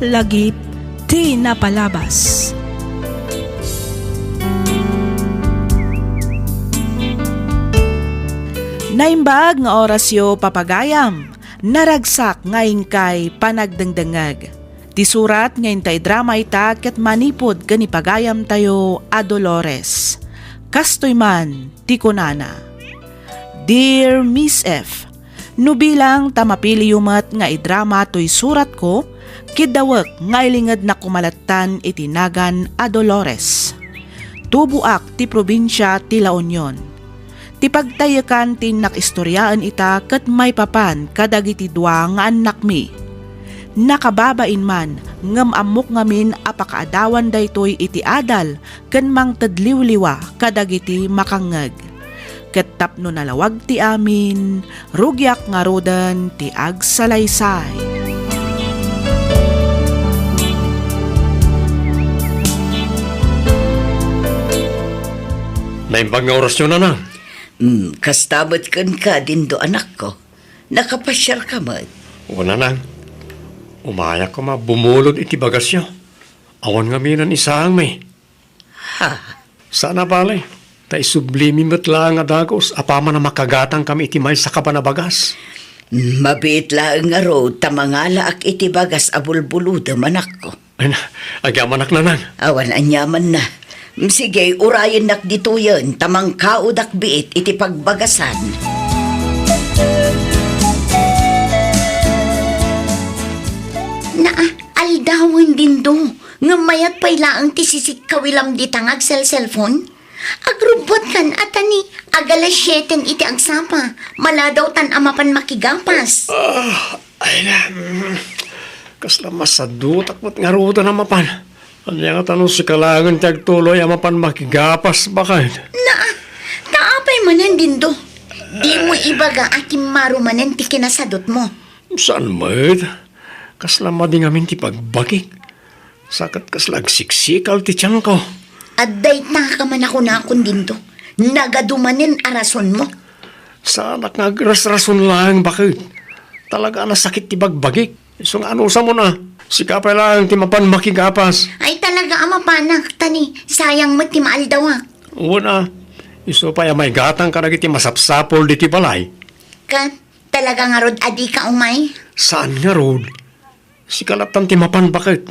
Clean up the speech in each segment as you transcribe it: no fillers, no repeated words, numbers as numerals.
Lagip di napalabas. Naimbag nga orasyo papagayam, naragsak ngayon kay panagdangdangag. Ti surat ngayon tay drama ita ket manipod gani pagayam tayo a Dolores. Kastoy man ti kunana. Dear Miss F, no bilang tamapili yumat nga idrama to'y surat ko, kidawak nga ilingad na kumalatan itinagan a Dolores. Tubuak ti probinsya ti La Union. Ti pagtayakan ti nakistoryaan ita ket may papan kadagiti dua nga anak mi. Nakababain man ngem amok ngamin apakaadawan daytoy iti adal ken mangtadliwliwa kadagiti makangeg. Ket tapno nalawag ti amin, rugyak nga rodan ti agsalaysay. Naimbag nga orasyon na. Kastabot kan ka din do anak ko. Nakapasyar ka man. Una na. Umaya ko bumulod iti bagasyo. Awan nga minan isang may. Ha? Sana balay. Ta isublimi metla nga dagos. Apama na makagatang kami iti may sa kabanabagas. Mabiit lang nga road tamangala ak iti bagas abulbuluda manak ko. Ay na, agyaman na nang. Awan anyaman na. Sige, urayan nak dito yun. Tamang kaudak biit iti pagbagasan. Aldawan din do. Ngamayat pailaang tisisik kawilam di tangag cellphone. Agrubot kan atani. Agalas 7 iti agsapa. Maladaw tan amapan makigapas. Ay na. Kasla masadut akmat nga ruta na mapan. Anya nga tanong si kalangan tiyagtuloy amapan makigapas bakit? Kaapay manan din do. Di mo ibaga akim marumanan ti kinasadot mo. Saan mayt? Kasla di ngamin ti pagbagik. Sakat kasla agsiksikal ti tiyang ko. Aday nakaman ako na akong din do. Nagadumanin arason mo. Sana nagras-rason lang bakit? Talaga nasakit ti bagbagik. So nga ano sa mo na? Sikapay lang ti mapan makigapas. Ay talaga ama panak, tani. Sayang mo ti maaldawa. Una, iso pa may gatang ka na iti masapsapol di ti balay. Ka, talaga nga rod adi ka umay? Saan nga rod? Si kalatan ti mapan bakit?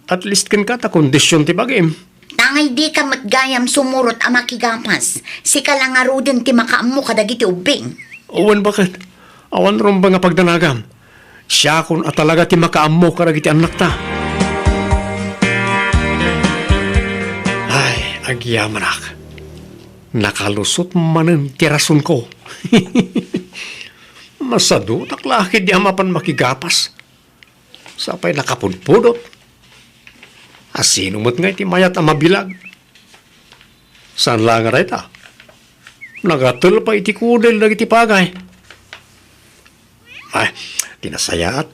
At least kan ka ta kondisyon ti bagim. Tangay di ka matgayam sumurot ang makigapas. Si ka lang nga rodin ti makaammo kadagiti ubing. Owan bakit? Awan ron ba nga pagdanagam? Siya kun at talaga ti makaammo kadagiti anak ta. Ay, agyaman ak. Nakalusot manen ti rason ko. Masadot ak laki di amapan makigapas. Sapay nakapunpudot. Asino mo't nga iti mayat ang mabilag. Saan lang nga rita? Nagatul pa iti kudel na iti pagay. Ay, tinasayaat.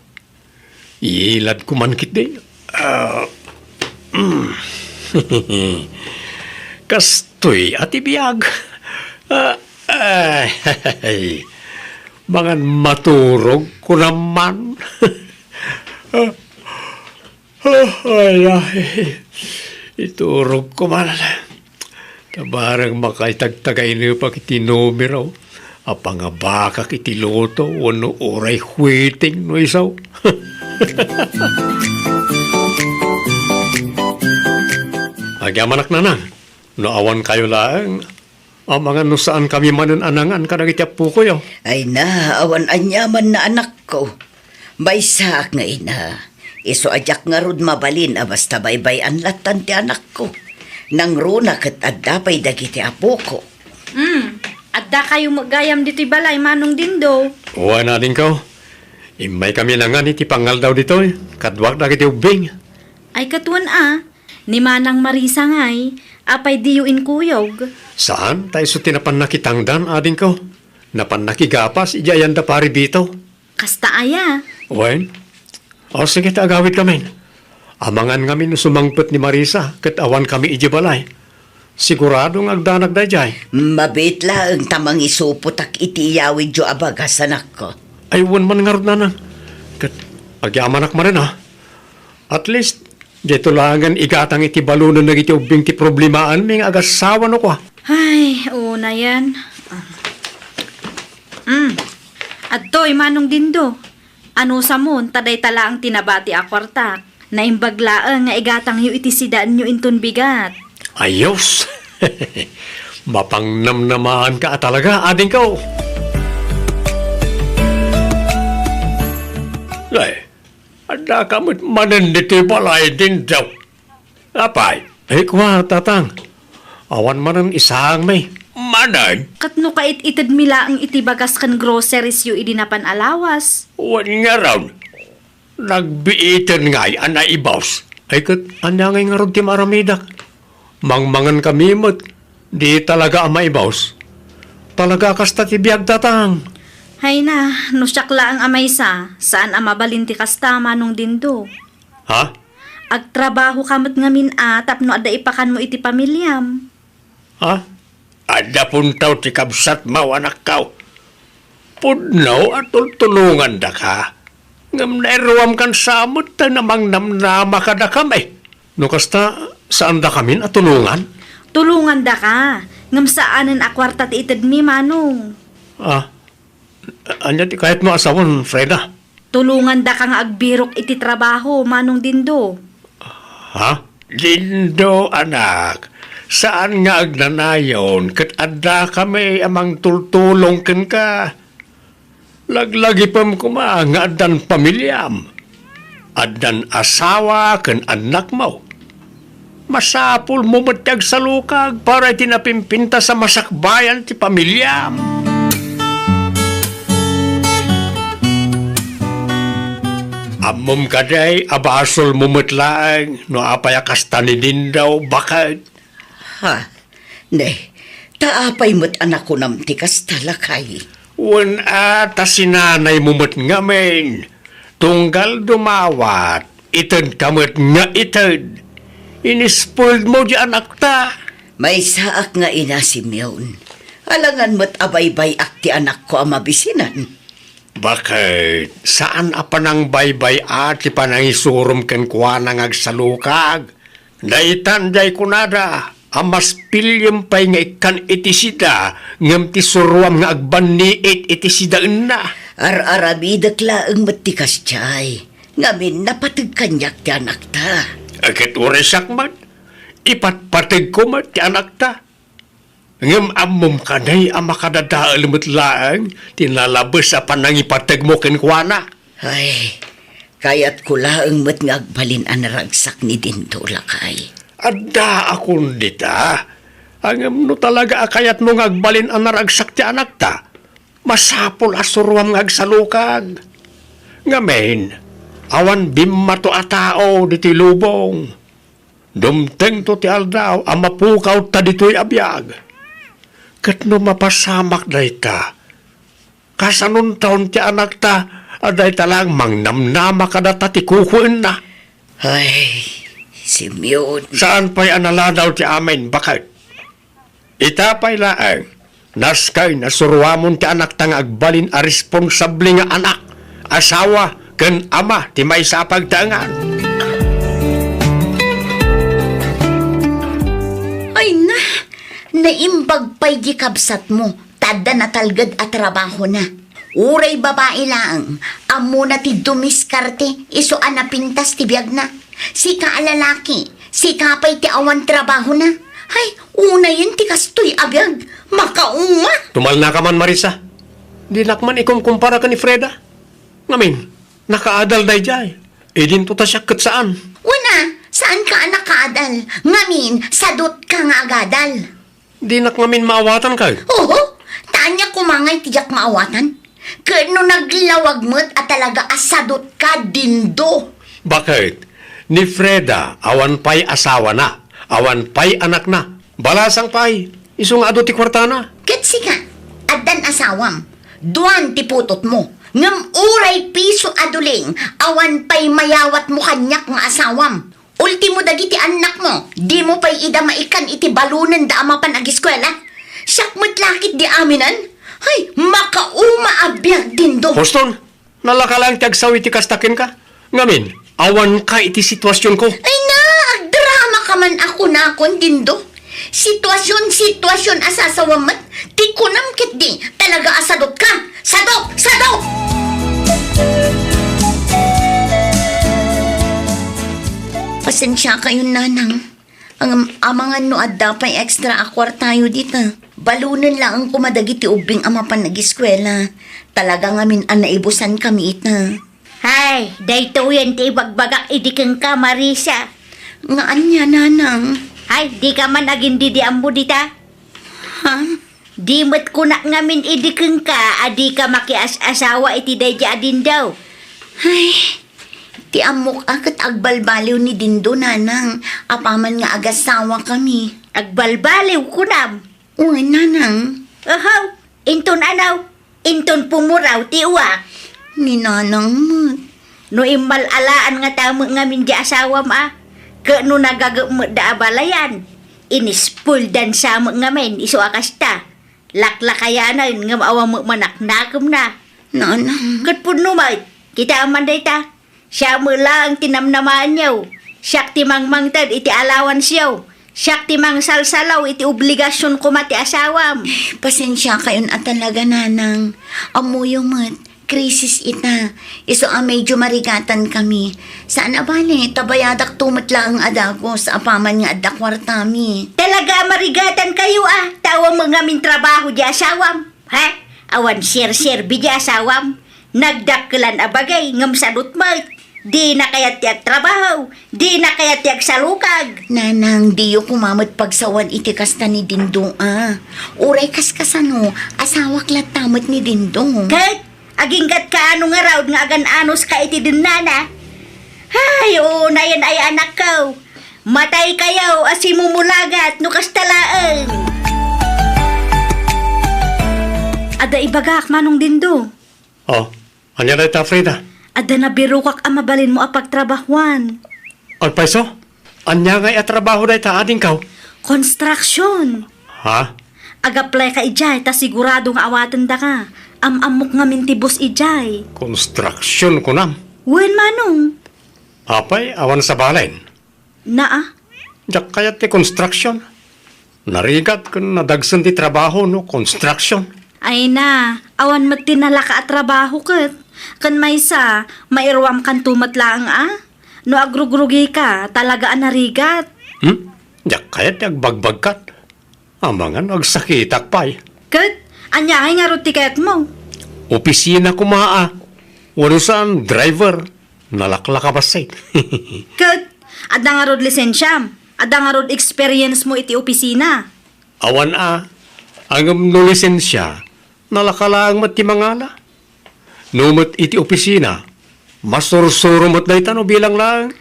Iilad ko man kit din. Kastoy at ibiyag. Mga maturog ko naman. Ay, iturog ko man. Tabarang makaitagtagay niyo pa kiti numero. Apang nga baka kiti loto, wano oray waiting no isaw. Agyamanak na nang, naawan kayo lang. Ang mga nusaan kami mananangan ka nagitiapu ko yo. Ay na, awan anyaman na anak ko. May saak nga ina. Iso ajak nga rod mabalin basta baybay latan ti anak ko. Nang runa kat adapay dagiti apo ko. Adda kayo magayam dito'y balay manong dindo. Uwa na din ko. Imay kami na nga ti pangal daw dito. Kadwak na kiti ubing. Ay katuan ni Manang Marisa nga'y, apay diyuin kuyog. Saan? Tayo so tinapan nakitangdan ading ko. Napan nakigapas, ijayan da pari dito. Kasta aya. Uwain? O sige, tagawid kami. Amangan kami no sumangpet ni Marisa, kat awan kami ijibalay. Siguradong agdanag da jay. Mabit lang tamang isuputak iti yawid jo abagas anak ko. Ay, wan man nga rin na. Kat, agyaman ak ma rin ha. At least, dito langan igatang iti balunan na iti ubing ti problemaan ming agasawa no ko. Ay, una yan. At to'y manong dindo. Ano sa mon, taday tala ang tinabati a kwarta. Naimbaglaan nga igatang yu iti sidaan nyo inton bigat. Ayos! Mapangnamnamaan ka talaga, ading ko. Ay, ada kamot mananditi balay din daw. Apay, kwa tatang. Awan manan isang may. Manan? Katno kait itid mila ang itibagas kan groceries yu idinapan alawas. Wan nga raw. Nagbiitan nga'y anay ibaws. Ay kat, anyangay nga rin ti maramidak. Mangmangan kami mo't. Di talaga ang maibaws. Talaga kasta ti biyag tatang. Hay na, no syakla ang amay saan ang mabalinti kasta manong dindo. Ha? Agtrabaho kamot ngamin tapno ada ipakan mo iti pamilyam. Ha? Ada puntaw ti kabsat mau anak kau. Pudnaw at tulungan da ka. Ngam nairuam kan samot ta namang namnama ka da kami. No kasta saan da kami at tulungan? Tulungan da ka. Ngam saanan akwarta ti itid mi manong. Ah, anya ti kahit mo asawon, Freda. Tulungan da ka nga agbirok iti trabaho manong dindo. Ha? Lindo, anak. Saan nga agnanayon? Kat adda kami amang tultulong ken ka. Laglagi pam kuma nga addan pamilyam. Addan asawa ken anak mo. Masapul mo matag sa lukag para tinapimpinta sa masakbayan ti pamilyam. Amom kaday, abasol mo matlaang, no apayakas tanidin daw, bakit? Ha? Ne, taapay mo't anak ko nam tikas talakay. Wan ata sinanay mo mat ngamin. Tunggal dumawat, itad kamot nga itad. Inispoiled mo di anak ta. May saak nga ina si Mion. Alangan mo't abaybay akti anak ko ang mabisinan. Bakit? Saan apa nang baybay ati pa nang isurum ken kwa nang agsalukag? Daitanday kunada, amas pilyem pay nga ikan itisida, ngam ti suruam nga agbanniit itisida na. Ar-arabidak laang matikas tiyay. Ngamin napatag kanyak ti anak ta. Agit uresak man, ipatpatig ko man ti anak ta. Ngam amom kanay ang makadadaal mo't laang, tinalabas sa panangipatag mo kenkwana. Ay, kayat ko laang mo't nga agbalin ang ragsak ni Dindo lakay. Adda akong dita. Ang no talaga akayat mo ngagbalin ang naragsak ti anak ta. Masapol asuruam ngagsalukag. Ngamen, awan bimmato a tao diti lubong. Dumteng to ti aldaw, ang mapukaw ta dito'y abiyag. Kat no mapasamak day ta. Kasanun taon ti anak ta, aday talang mangnamnama ka data ti kukuin na. Ay, si Mion. Saan pa'y analadaw ti amin? Bakit? Itapay laang, naskay nasuruamon ti anak tang agbalin a responsable nga anak, asawa, ken ama ti may sapagtangan. Ay na, naimbag pa'y di kabsat mo, tada na talgad at trabaho na. Uray babae lang, amo na ti dumiskarte, iso anapintas ti biyag na. Si kaalalaki, si kapay ti awan trabaho na. Ay, una yun ti kastoy abiyag, makauma. Tumal na ka man, Marisa. Di nakman kumpara ka ni Freda. Ngamin, nakaadal day jay. E din to ta siya kat saan. Una, saan ka anak kaadal? Ngamin, sadot ka nga agadal. Di nak ngamin maawatan ka. Oo, tanya kumangay tijak maawatan. Kano naglawag mo't at talaga asadot ka dindo. Bakit? Ni Freda, awan pa'y asawa na. Awan pa'y anak na. Balasang pa'y. Isong ado ti kwartana. Ketsi ka, adan asawam. Duan ti putot mo. Ngam uray piso aduling, awan pa'y mayawat mo kanyak nga asawam. Ultimo dagiti anak mo, di mo pa'y idamaikan iti balunan da amapan agiskwela. Siyak mo't lakit di aminan. Ay, makauma abiyag dindo. Boston, nalakalang tagsawi ti kastakin ka. Ngamin, Awan ka iti sitwasyon ko. Ay na, agdrama ka man ako na akong dindo. Sitwasyon asasawamat. Di kunam kit di. Talaga asadot ka. Sadot! Pasensya kayo, nanang. Ang amangan no adda pa'y extra akwar tayo dito. Balunan lang ang kumadagi ti ubing ama pa nag-eskwela. Talaga ngamin anaibusan kami ita. Hay, dayto yan ti bagbagak idikeng ka, Marisa. Nga anya, nanang. Hay, di ka man agin di ambo dita. Ha? Di mo't kunak ngamin idikeng ka, adi ka makias-asawa iti dayja adin daw. Ay, ti amok akat agbalbaliw ni Dindo, nanang. Apaman nga agasawa kami. Agbalbaliw kunam. Uy, nanang. Ahaw, inton anaw, inton pumuraw ti uwak. Ni nanang mo. No imalalaan nga tamo ngamin di asawa ma. Ke no nagagamo da abalayan. Inispul dan sama ngamin iso akasta. Laklakayanan ngam awa mo manaknakem na. Nanang. Kat puno mait, kita aman dayta. Siya mo lang tinamnamaan niyo. Siya ti mangmangtad iti alawan siyaw. Siya ti mang salsalaw iti obligasyon ko mati asawam. Pasensya kayon at talaga, nanang. Amuyo mat. Krisis ita. Iso medyo marigatan kami. Saan abali, tabayadak tumat lang ang adago sa apaman nga adak wartami. Talaga marigatan kayo Tawa mo ngamin trabaho di asawam. Ha? Awan sir-serbi di asawam. Nagdakkelan abagay ngam sadut mat. Di na kaya tiyak trabaho. Di na kaya tiyak salukag. Nanang, diyo kumamot pagsawan iti kasta ni Dindo, Uray kaskasano, asawak latamot ni Dindo. Kat, aginggat ka ano nga raw nga agan anos ka iti din nana. Hay, oo na yan ay anak ko. Matay kayaw asimumulagat no kastalaan. Ada ibagak manong dindo. Oh, anya na ita, Frida? Ada na birukak ang mabalin mo apagtrabahuan. Ang paiso? Anya nga trabaho na ita ading kaw? Construction. Ha? Agaplay ka ijay, ta sigurado nga awatan da ka. Amok nga mintibos ijay. Construction ko nam. Wen manong? Apay, awan sa balain. Naa? Diyak kaya ti construction. Narigat kung nadagsan ti trabaho, no? Construction. Ay na, awan magtinala ka at trabaho kat. Kan may sa, mairwam kan tumat lang No agrugrugi ka, talaga anarigat. Diyak kaya ti agbagbagkat. Amangan agsakitak pa'y. Kat, anyay nga ruti kayat mo. Opisina ko maa. Walo saan driver. Nalaklakabasay. Kat, ada nga rod lisensyam. Ada nga rod experience mo iti opisina. Awan Ang no lisensya. Nalakalaang mat ti mangala. Numot iti opisina. Masursuro mat na itano bilang lang.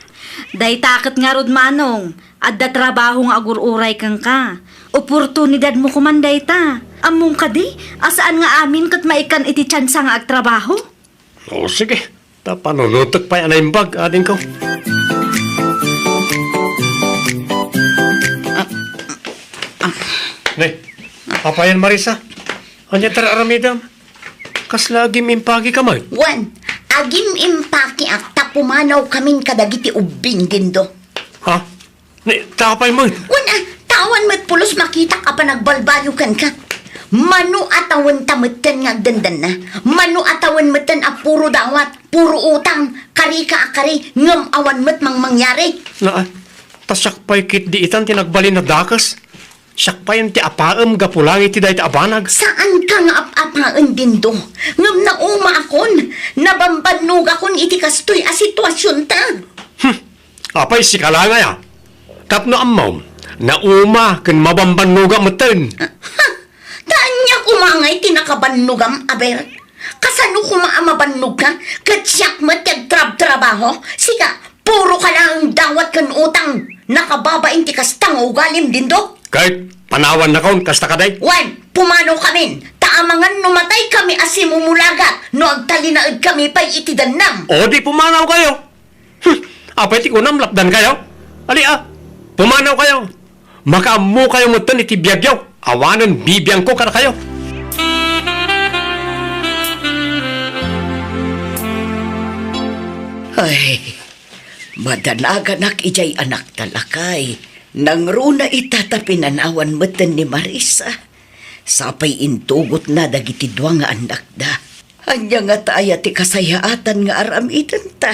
Day takot nga rod manong. Adda trabaho nga agururay kang ka. Oportunidad mo kumanday ta. Among ka di, asaan nga amin kat maikan iti tsansa nga agtrabaho? O sige. Panunutok pa yan na imbag, ading ko. Nay, papayan Marisa. Anya tara aramidam. Kas lagi mimpagi ka man. Wan, agim impaki akta pumanaw kamin kadagiti ubing Dindo. Ha? Nay, tapay mo. Wan, tawan mo't pulos makita ka pa nagbalbalukan ka. Manu atawan tamutan nga agdandan na. Manu atawan mutan puro dawat, puro utang, kari ka akari, ngam awan mo't mang mangyari. Na, tasakpay kit di itan tinagbalin na dakas. Sakpayan ti apaam gapulangi ti dahi ti abanag. Saan ka nga apapaan Dindo? Ngam na uma akon, nabambanog akon iti kastoy a sitwasyon ta. Apay si kalanga ya. Tapno amaw, na uma ken mabambanuga meten. Taan niya kumangay tinakabanugam, aber. Kasano kumaamabanug ka? Katsyak matyag trabaho? Sika, puro ka lang dawat kan utang. Nakababain ti kastang ugalim Dindo. Kahit panawan na kaon, kasta ka day. Wan, pumano kami. Taamangan numatay kami asimumulaga. No agtalinaad kami pa'y itidanam. O di pumanaw kayo. Apay ti kunam lapdan kayo. Ali pumanaw kayo. Makaamu kayo mutan iti biyagyaw. Awanan bibiyang ko kada kayo. Ay, Madanaganak ijay anak talakay. Nang runa itatapinanawan meten ni Marisa. Sapay intugot na dagiti dua nga anak da. Anya nga taaya ti kasayaatan nga aramitan ta.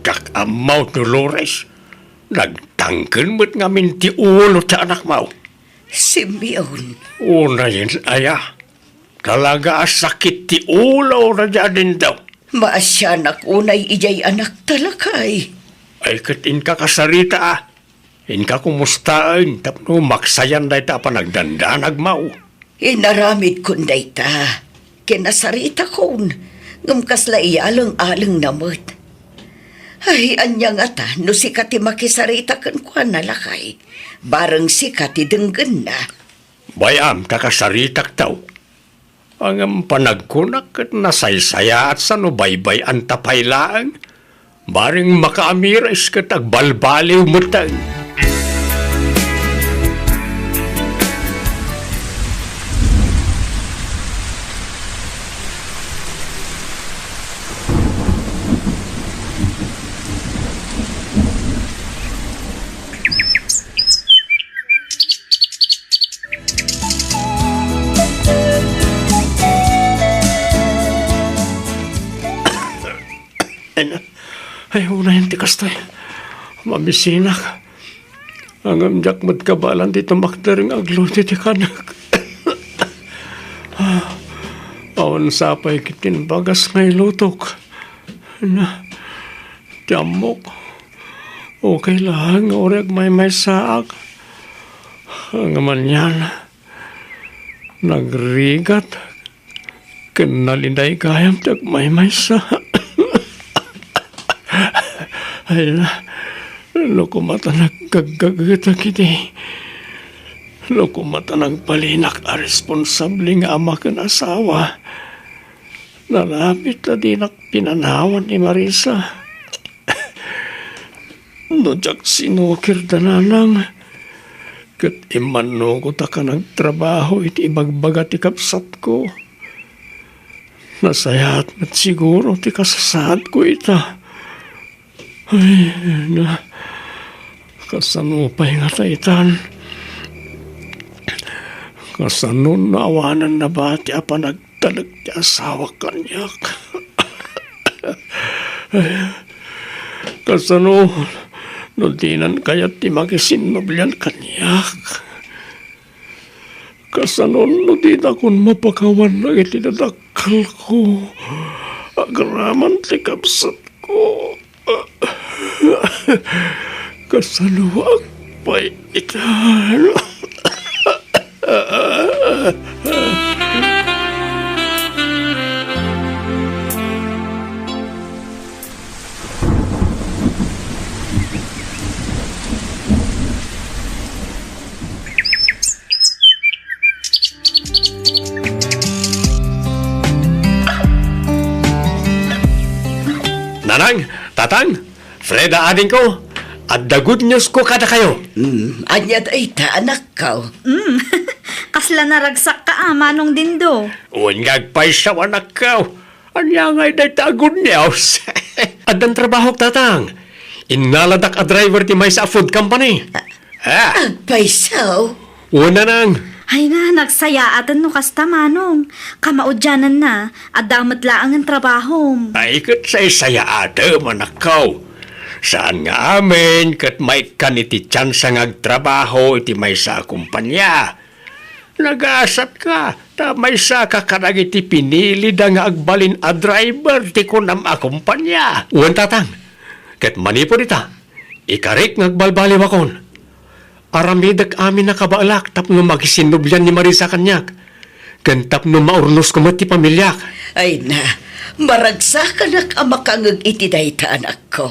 Kakamaw, Dolores. Nagtangken mo't ngamin ti ulo sa anak mo. Simeon, Una yun, aya. Talaga sakit ti ulo na dyan din daw. maasyanak unay ijay anak talakay. Ay kat inka kasarita ah. Inka kumustaan tapno maksayan day ta panagdandanag mau. Inaramid kun day ta. Kinasarita kon. Ngumkasla iyalang-alang namot. Ay, anya nga ta, no si kati makisarita kan kuha nalakay. Barang si kati denggan na. Bayam kakasaritak taw. Ang panagkunak at nasaysaya at sa nubaybay ang tapaylaan. Baring makaamiras kat agbalbaliw mutang. Ay, una yung tikas tayo. Mabisinak. Ang amjak mo't kabalan dito makdaring agluti ti kanak. Awan sapay kitin bagas ngay lutok. Na, tiamok. Okay lang, oreg may saak. Ang manyan. Nagrigat. Kanalinday kayam tag may saak. Ay na, lukumata nagkagagata kiti. Lukumata nagpalinak a responsable nga ama kan asawa. Narapit na dinak pinanawan ni Marisa. Nojak sinukir dananang. Kat imano ko ta ka nagtrabaho iti ibagbaga ti kapsat ko. Nasayat at siguro ti kasasad ko ita. Ay, na, kasanupay nga taitan. Kasanon na awanan na ba ti apa nagtalag ti asawa kanyak. Kasano, nuntinan kayat ti makisinnoblian kanyak. Kasanon, nuntin akong mapakawan na itinadakal ko. Agraman ti kapsat ko. Kasaluwag pa'y itan. Nanang, tatang, Freda ading ko, at the good news ko kada kayo. Anya day ta anak ka. Kasla naragsak ka manong dindo. Unyag pa'y sa anak ko. Anya nga'y day good news. Adang trabaho tatang. Inaladak a driver ti may sa food company. Paisaw. Una nang. Ay na, nagsayaatan no kasta manong. Kamaudyanan na, at damat laang ang trabaho. Ay kat sa isaya ate manakaw. Saan nga amin kat may kaniti tsansa ngagtrabaho iti may sa kumpanya. Nag-aasat ka, ta may sa kakarag iti pinili da nga agbalin a driver ti kunam a kumpanya. Uwan tatang, kat manipo dita, ikarik ngagbalbali wakon. Aramidag amin na kabaalak tapno magisinubyan ni Marisa kanyak. Kan tapno maurnos ko ti pamilyak. Ay na, maragsakan ang makangag iti day ta anak ko.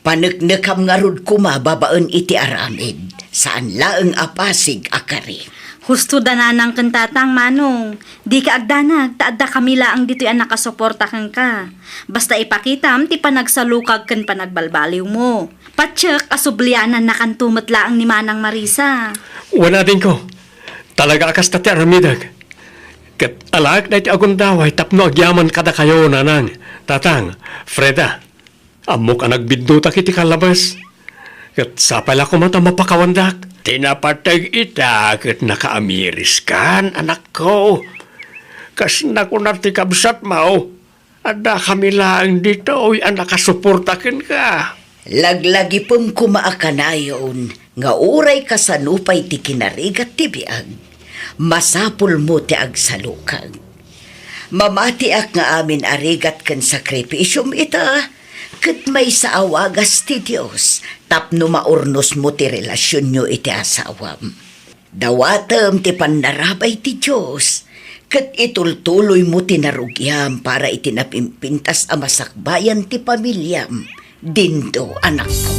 Panagnakam nga rod kumababaan iti aramid. Saan laang apasig akari. Husto dananang kantatang manong. Di ka agdanag, taadda kami laang dito ang nakasuporta kang ka. Basta ipakitam, ti panagsalukag kan panagbalbaliw mo. Patsyak, asublianan na kantumat laang ni Manang Marisa. Wala din ko. Talaga akas tati aramidag. Kat alak na iti agundaway tapno agyaman kada kayo nanang. Tatang, Freda. Amo ka nagbindutak iti kalabas. Kat sapala ko mata mapakawandak. Tinapatag ita kat nakaamiris kan, anak ko. Kas nakunarti kabsat mao. Ada kami lang dito, oy anak kasuportakin ka. Laglagi pong kumaakanayon, nga uray kasanupay ti kinarigat ti biag. Masapul mo ti agsalukag. Mamati ak nga amin arigat kan sakripisyum ita, kat may sa awagas ti Diyos, tapno maurnos mo ti relasyon nyo iti asawam. Dawatem ti panarabay ti Diyos, kat itultuloy mo ti narugyam para itinapimpintas a masakbayan ti pamilyam. Dindo, anak ko.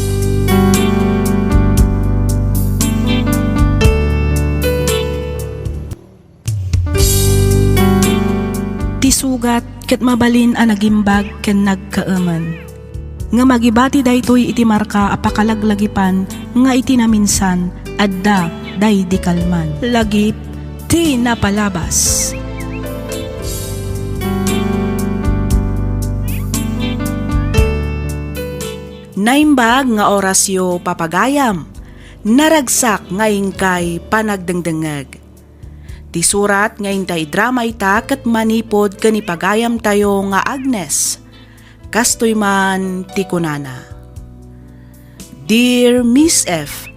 Tisugat ket mabalin a nagimbag ken nagkaaman. Nga magibati daytoy iti marka apakalaglagipan nga iti naminsan adda day di kalman. Lagip ti napalabas. Naimbag nga orasyo papagayam, naragsak ngayon kay panagdengdengag. Ti surat ngayon tay drama ita kat manipod kanipagayam tayo nga Agnes, kastoy man ti kunana. Dear Miss F,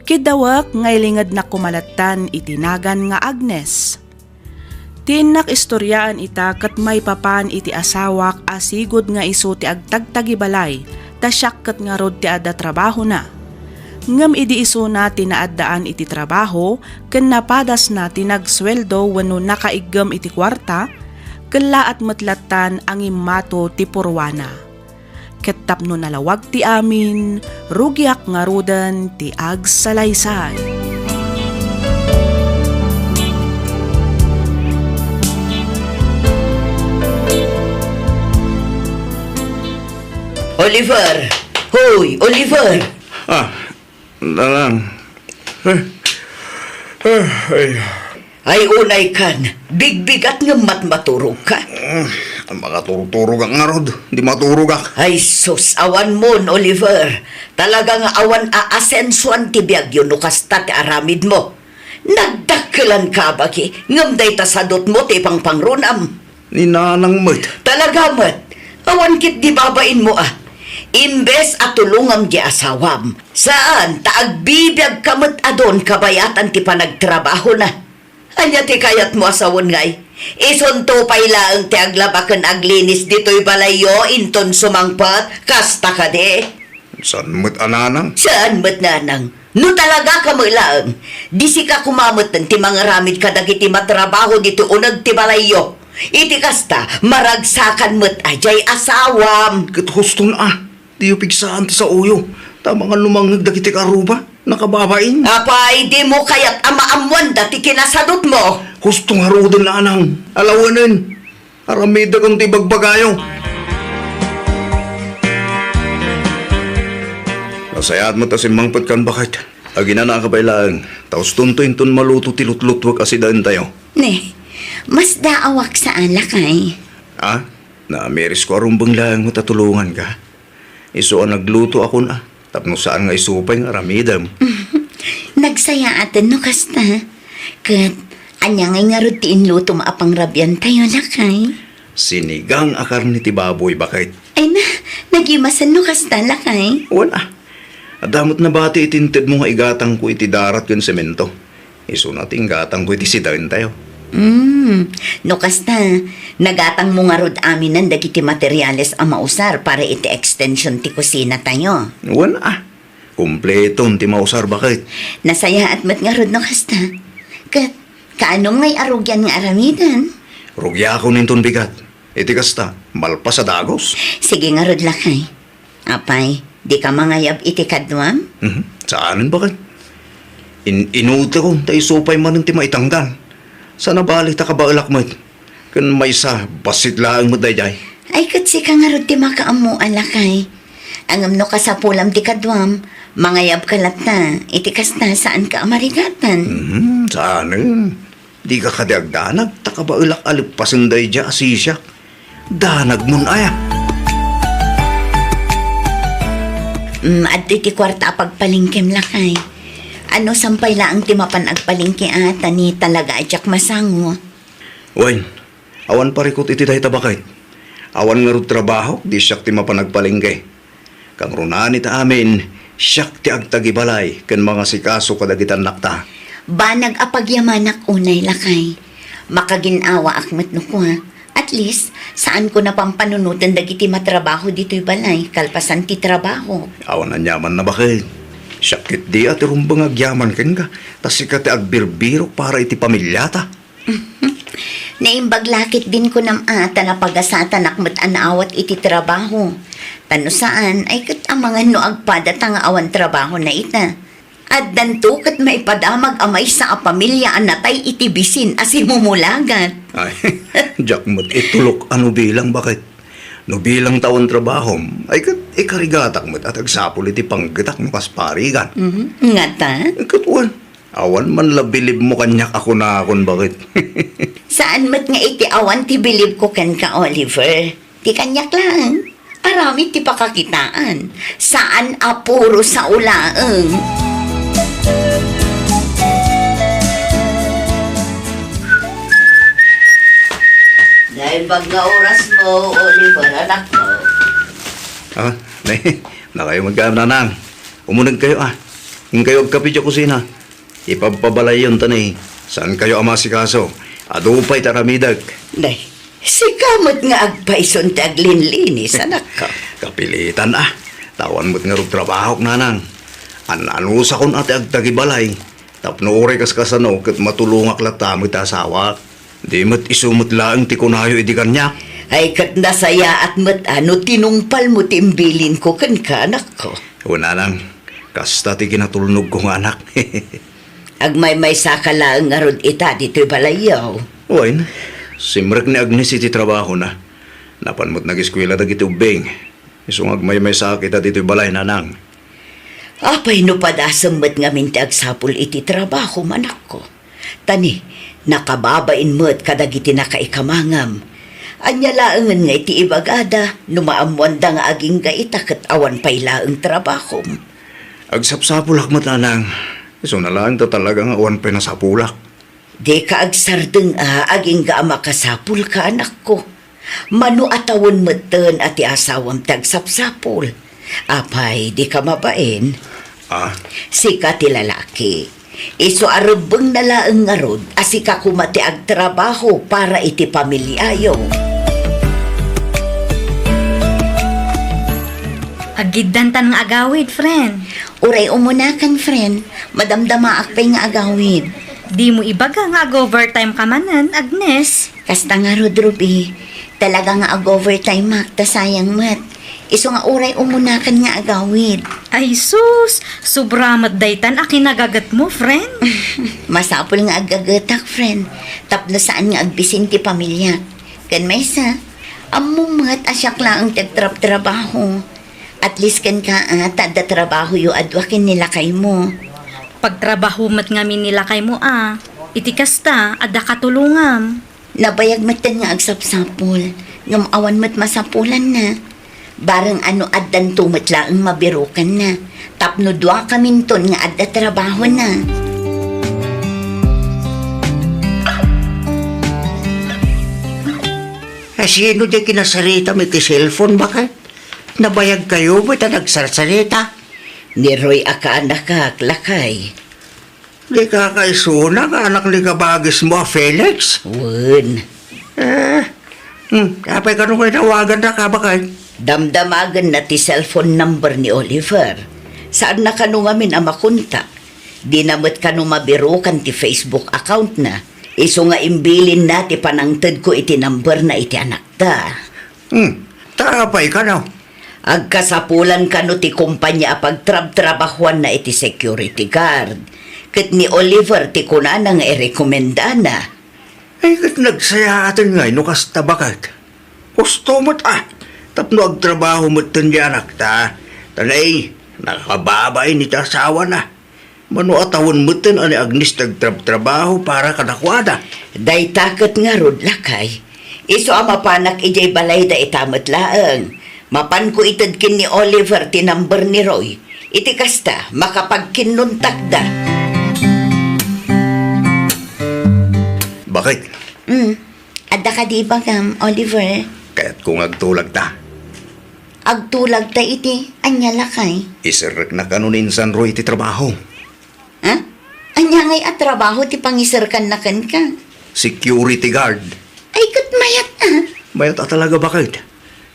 kidawak ngaylingad na kumalatan itinagan nga Agnes. Tinak istoryaan ita kat may papan iti asawak asigod nga iso ti agtagtagibalay, tasyak kat nga rod ti adda trabaho na. Ngam idi iso na tinaaddaan iti trabaho, ken napadas na tinagsweldo wano nakaigam iti kwarta, kala at matlatan ang imato ti purwana. Ket tapno nalawag ti amin, rugyak nga rudan ti agsalaysay. Oliver! Hoy, Oliver! Dalang. Ay unay kan, bigbigat nga matmaturog ka. Makaturog ang nga rod. Di maturog ak. Ay sus, awan mo, Oliver. Talagang awan aasensuan ti biagyo no kasta ti aramid mo. Nagdakilan ka baki, ngamday tasadot mo ti pangpangrunam. Ninanang mat. Talaga mat, awan kit di babain mo ah. Imbes at tulungam di asawam, saan taagbibiyag kamot adon kabayatan ti panagtrabaho na. Anya ti kayat mo asawon ngay, isunto payla ang ti aglabakan aglinis dito'y balayo inton sumangpat, kasta ka de. Saan mat ananang? Saan mat nanang? No talaga ka lang, di si ka kumamot ti mga ramid kadag iti matrabaho dito unag ti balayo. Iti kasta, maragsakan mo't ajay asawam. Kat huston di pigsaan ti sa uyo. Tama nga lumanghag dagiti karuba. Nakababain. Apay, di mo kayat amaamuan dati kinasadot mo. Hustong harudin na anang. Alawanin. Aramida kong ti bagbagayo. Nasayat mo ta simangpat kan bakit. Agina na kabailaan. Taos tuntuin ton maluto tilutlutwag asidaan tayo. Ne, mas daawak sa alakay. Namiris ko arumbang lang mo tatulungan ka. Iso ang nagluto ako na. Tapno saan nga isupay nga ramidam. Nagsaya atin no kasta. Kat, anya ngay nga rutiin luto maapang rabyan tayo lakay. Sinigang akar ni ti baboy bakit? Ay na, nagimasan no kasta lakay. Wala. Adamot na bati itinted mo nga igatang ko iti darat yung semento. Iso nating gatang ko iti sidain tayo. No kasta, nagatang mo nga rod amin ng dagiti materyales ang mausar para iti extension ti kusina tayo. Wala. Kumpleto ti mausar bakit? Nasaya at mat nga rod no kasta. Kat, kaanong ngay arugyan nga aramidan? Rugya ako ninton bigat. Iti kasta, malpas sa dagos. Sige nga rod lakay. Apay, di ka mangayab iti kadwam? Saanin bakit? Inuta ko, tayo supay man ti maitangdan. Sana balik ta ka ba alakmat? Kan may sa basit lang mo dayay. Ay katsi ka nga rod ti makaamu alakay. Angam no kasapulam ti kadwam, mangayab ka lata, iti kasta saan ka amarigatan. Saanin? Di ka kadiagdanag, ta ka ba alak alip pasinday dya asisyak. Danag mun aya. At iti kwarta pagpalingkim lakay. Ano sampay laang ti mapan agpalingki ata ni talaga adyak masango. Wen, awan parikot iti dahi tabakit. Awan nga rod trabaho, di siyak ti mapanagpalingke. Kang runaan ita amin, siyak ti agtagibalay, ken mga sikaso kadagitan nakta. Banag apagyamanak unay lakay. Makaginawa akmat no ko ha. At least, saan ko na pampanunutan dagiti matrabaho dito'y balay, kalpasan ti trabaho. Awan na nyaman na bakit. Siyakit di at rumbang agyaman ken ka, tas ika ti agbirbiro para iti pamilyata. Naimbaglakit din ko nam ata na pagasatan akmat anaawat iti trabaho. Tano saan ay kat ang mga no agpadat ang awan trabaho na ita. At danto kat may padamag amay sa pamilya anatay iti bisin asin mumulagat. Ay, Jack mo't itulok ano bilang bakit? No bilang taon trabaho, ay kat ikarigatak mo't at agsapol iti panggatak mo kasparigan. Nga ta? Katuan, awan man labilib mo kanyak ako na akon bakit? Saan mat nga iti awan ti bilib ko kan ka Oliver? Ti kanyak lang. Arami ti pakakitaan. Saan apuro sa ulaeng? Dahil bag nga oras mo, Oliver, anak ko. Ah, na kayo magkaananang. Umunag kayo Yung kayo agkapit yung kusina. Ipapabalay yun tanay. Saan kayo amasikaso? Adupay taramidag. Day, si kamot nga agpaison ti aglinlinis, anak ko. Kapilitan Tawan mo't nga rog trabaho nanang. Anusa kon ate agtagibalay. Tapno ore kas kasano kat matulungak lata mo't asawa. Di mo't isumot laang ti kunayo idi kanya. Ay kat nasaya at mat ano tinungpal mo timbilin ko kan ka, anak ko. Wala lang. Kasta ti kinatulnog kong anak. Agmay sa kalaang arod ita dito'y balayaw. Uwain, simrek ni Agnes iti trabaho na. Napan mo't nag-eskwela dagiti ubeng. Isong agmay sa kita dito'y balay nanang. Apay no padasam mat nga minti agsapol iti trabaho, manak ko. Tani, nakababain mo't kadagiti nakaikamangam. Anya laangan nga iti ibagada, numaamuanda nga aging gaita kat awan pay laang trabaho. Agsapsapulak mo't nanang. Isong nalang ta talaga nga awan pa nasapulak. Di ka agsardeng aging ga makasapul ka, anak ko. Manu atawon matan at asawam tagsapsapul. Apay, di ka mabain. Sika ti lalaki. Iso arubeng nalaang ngarod, asika kumati agtrabaho para iti pamilyayo. Agiddan tan nga agawid, friend. Uray umunakan, friend. Madamdama akpay nga agawid. Di mo ibaga nga ag-overtime ka manan, Agnes. Kasta nga Ruby. Talaga nga ag-overtime mak, ta sayang mat. Iso nga uray umunakan nga agawid. Ay sus, sobramat daytan akin nagagat mo, friend. Masapol nga agagatak, friend. Tapno saan nga agbisin ti pamilya. Kan may sa, among mga asyak lang ang tagtrap-trabaho. At least kan ka tada trabaho yu adwakin nila kay mo. Pagtrabaho mat nga minilakay mo iti kasta, ada katulungam. Nabayag matan nga agsapsapol. Ngam awan mat masapulan na. Barang ano addan tumat laang mabirukan na. Tapno dua kaminton nga adda trabaho na. Sino di kinasarita may ti cellphone bakit? Nabayag kayo ba't nagsarsalita? Ni Roy aka anak lakay. Di ka kaisuna ka anak ni kabagis mo, Felix? Wen, Kapay ka nung nawagan na ka bakit? damdamagan na ti cellphone number ni Oliver. Saan na kanu ngamin ang makunta? Di namot kanu mabirukan ti Facebook account na. Iso nga imbilin na ti panangtad ko iti number na iti anak ta. Tapay ka na. Agkasapulan kanu ti kumpanya pagtrab-trabahuan na iti security guard. Kat ni Oliver ti kunana nga irekomenda na. Ay, kat nagsaya atin nga, nukas tabakat. Gusto mo't tapno agtrabaho mo't tandi anak ta. Tanay, nakababay ni ta asawa na. Mano atawon mo't tan ani Agnes nagtrab-trabaho para kanakwada. Day takot nga rod lakay. Iso ang mapanak ijay balay da itamat laang. Mapan ko itadkin ni Oliver ti number ni Roy. Iti kasta, makapagkinuntak da. Bakit? Adda ka di ba gam, Oliver? Kaya't kung agtulag ta. Agtulag ta iti, anya lakay. Isirek na kanunin San Roy iti trabaho. Ha? Anya ngay at trabaho ti pangisirkan na kan ka. Security guard. Ay, kat mayat Mayat talaga bakit?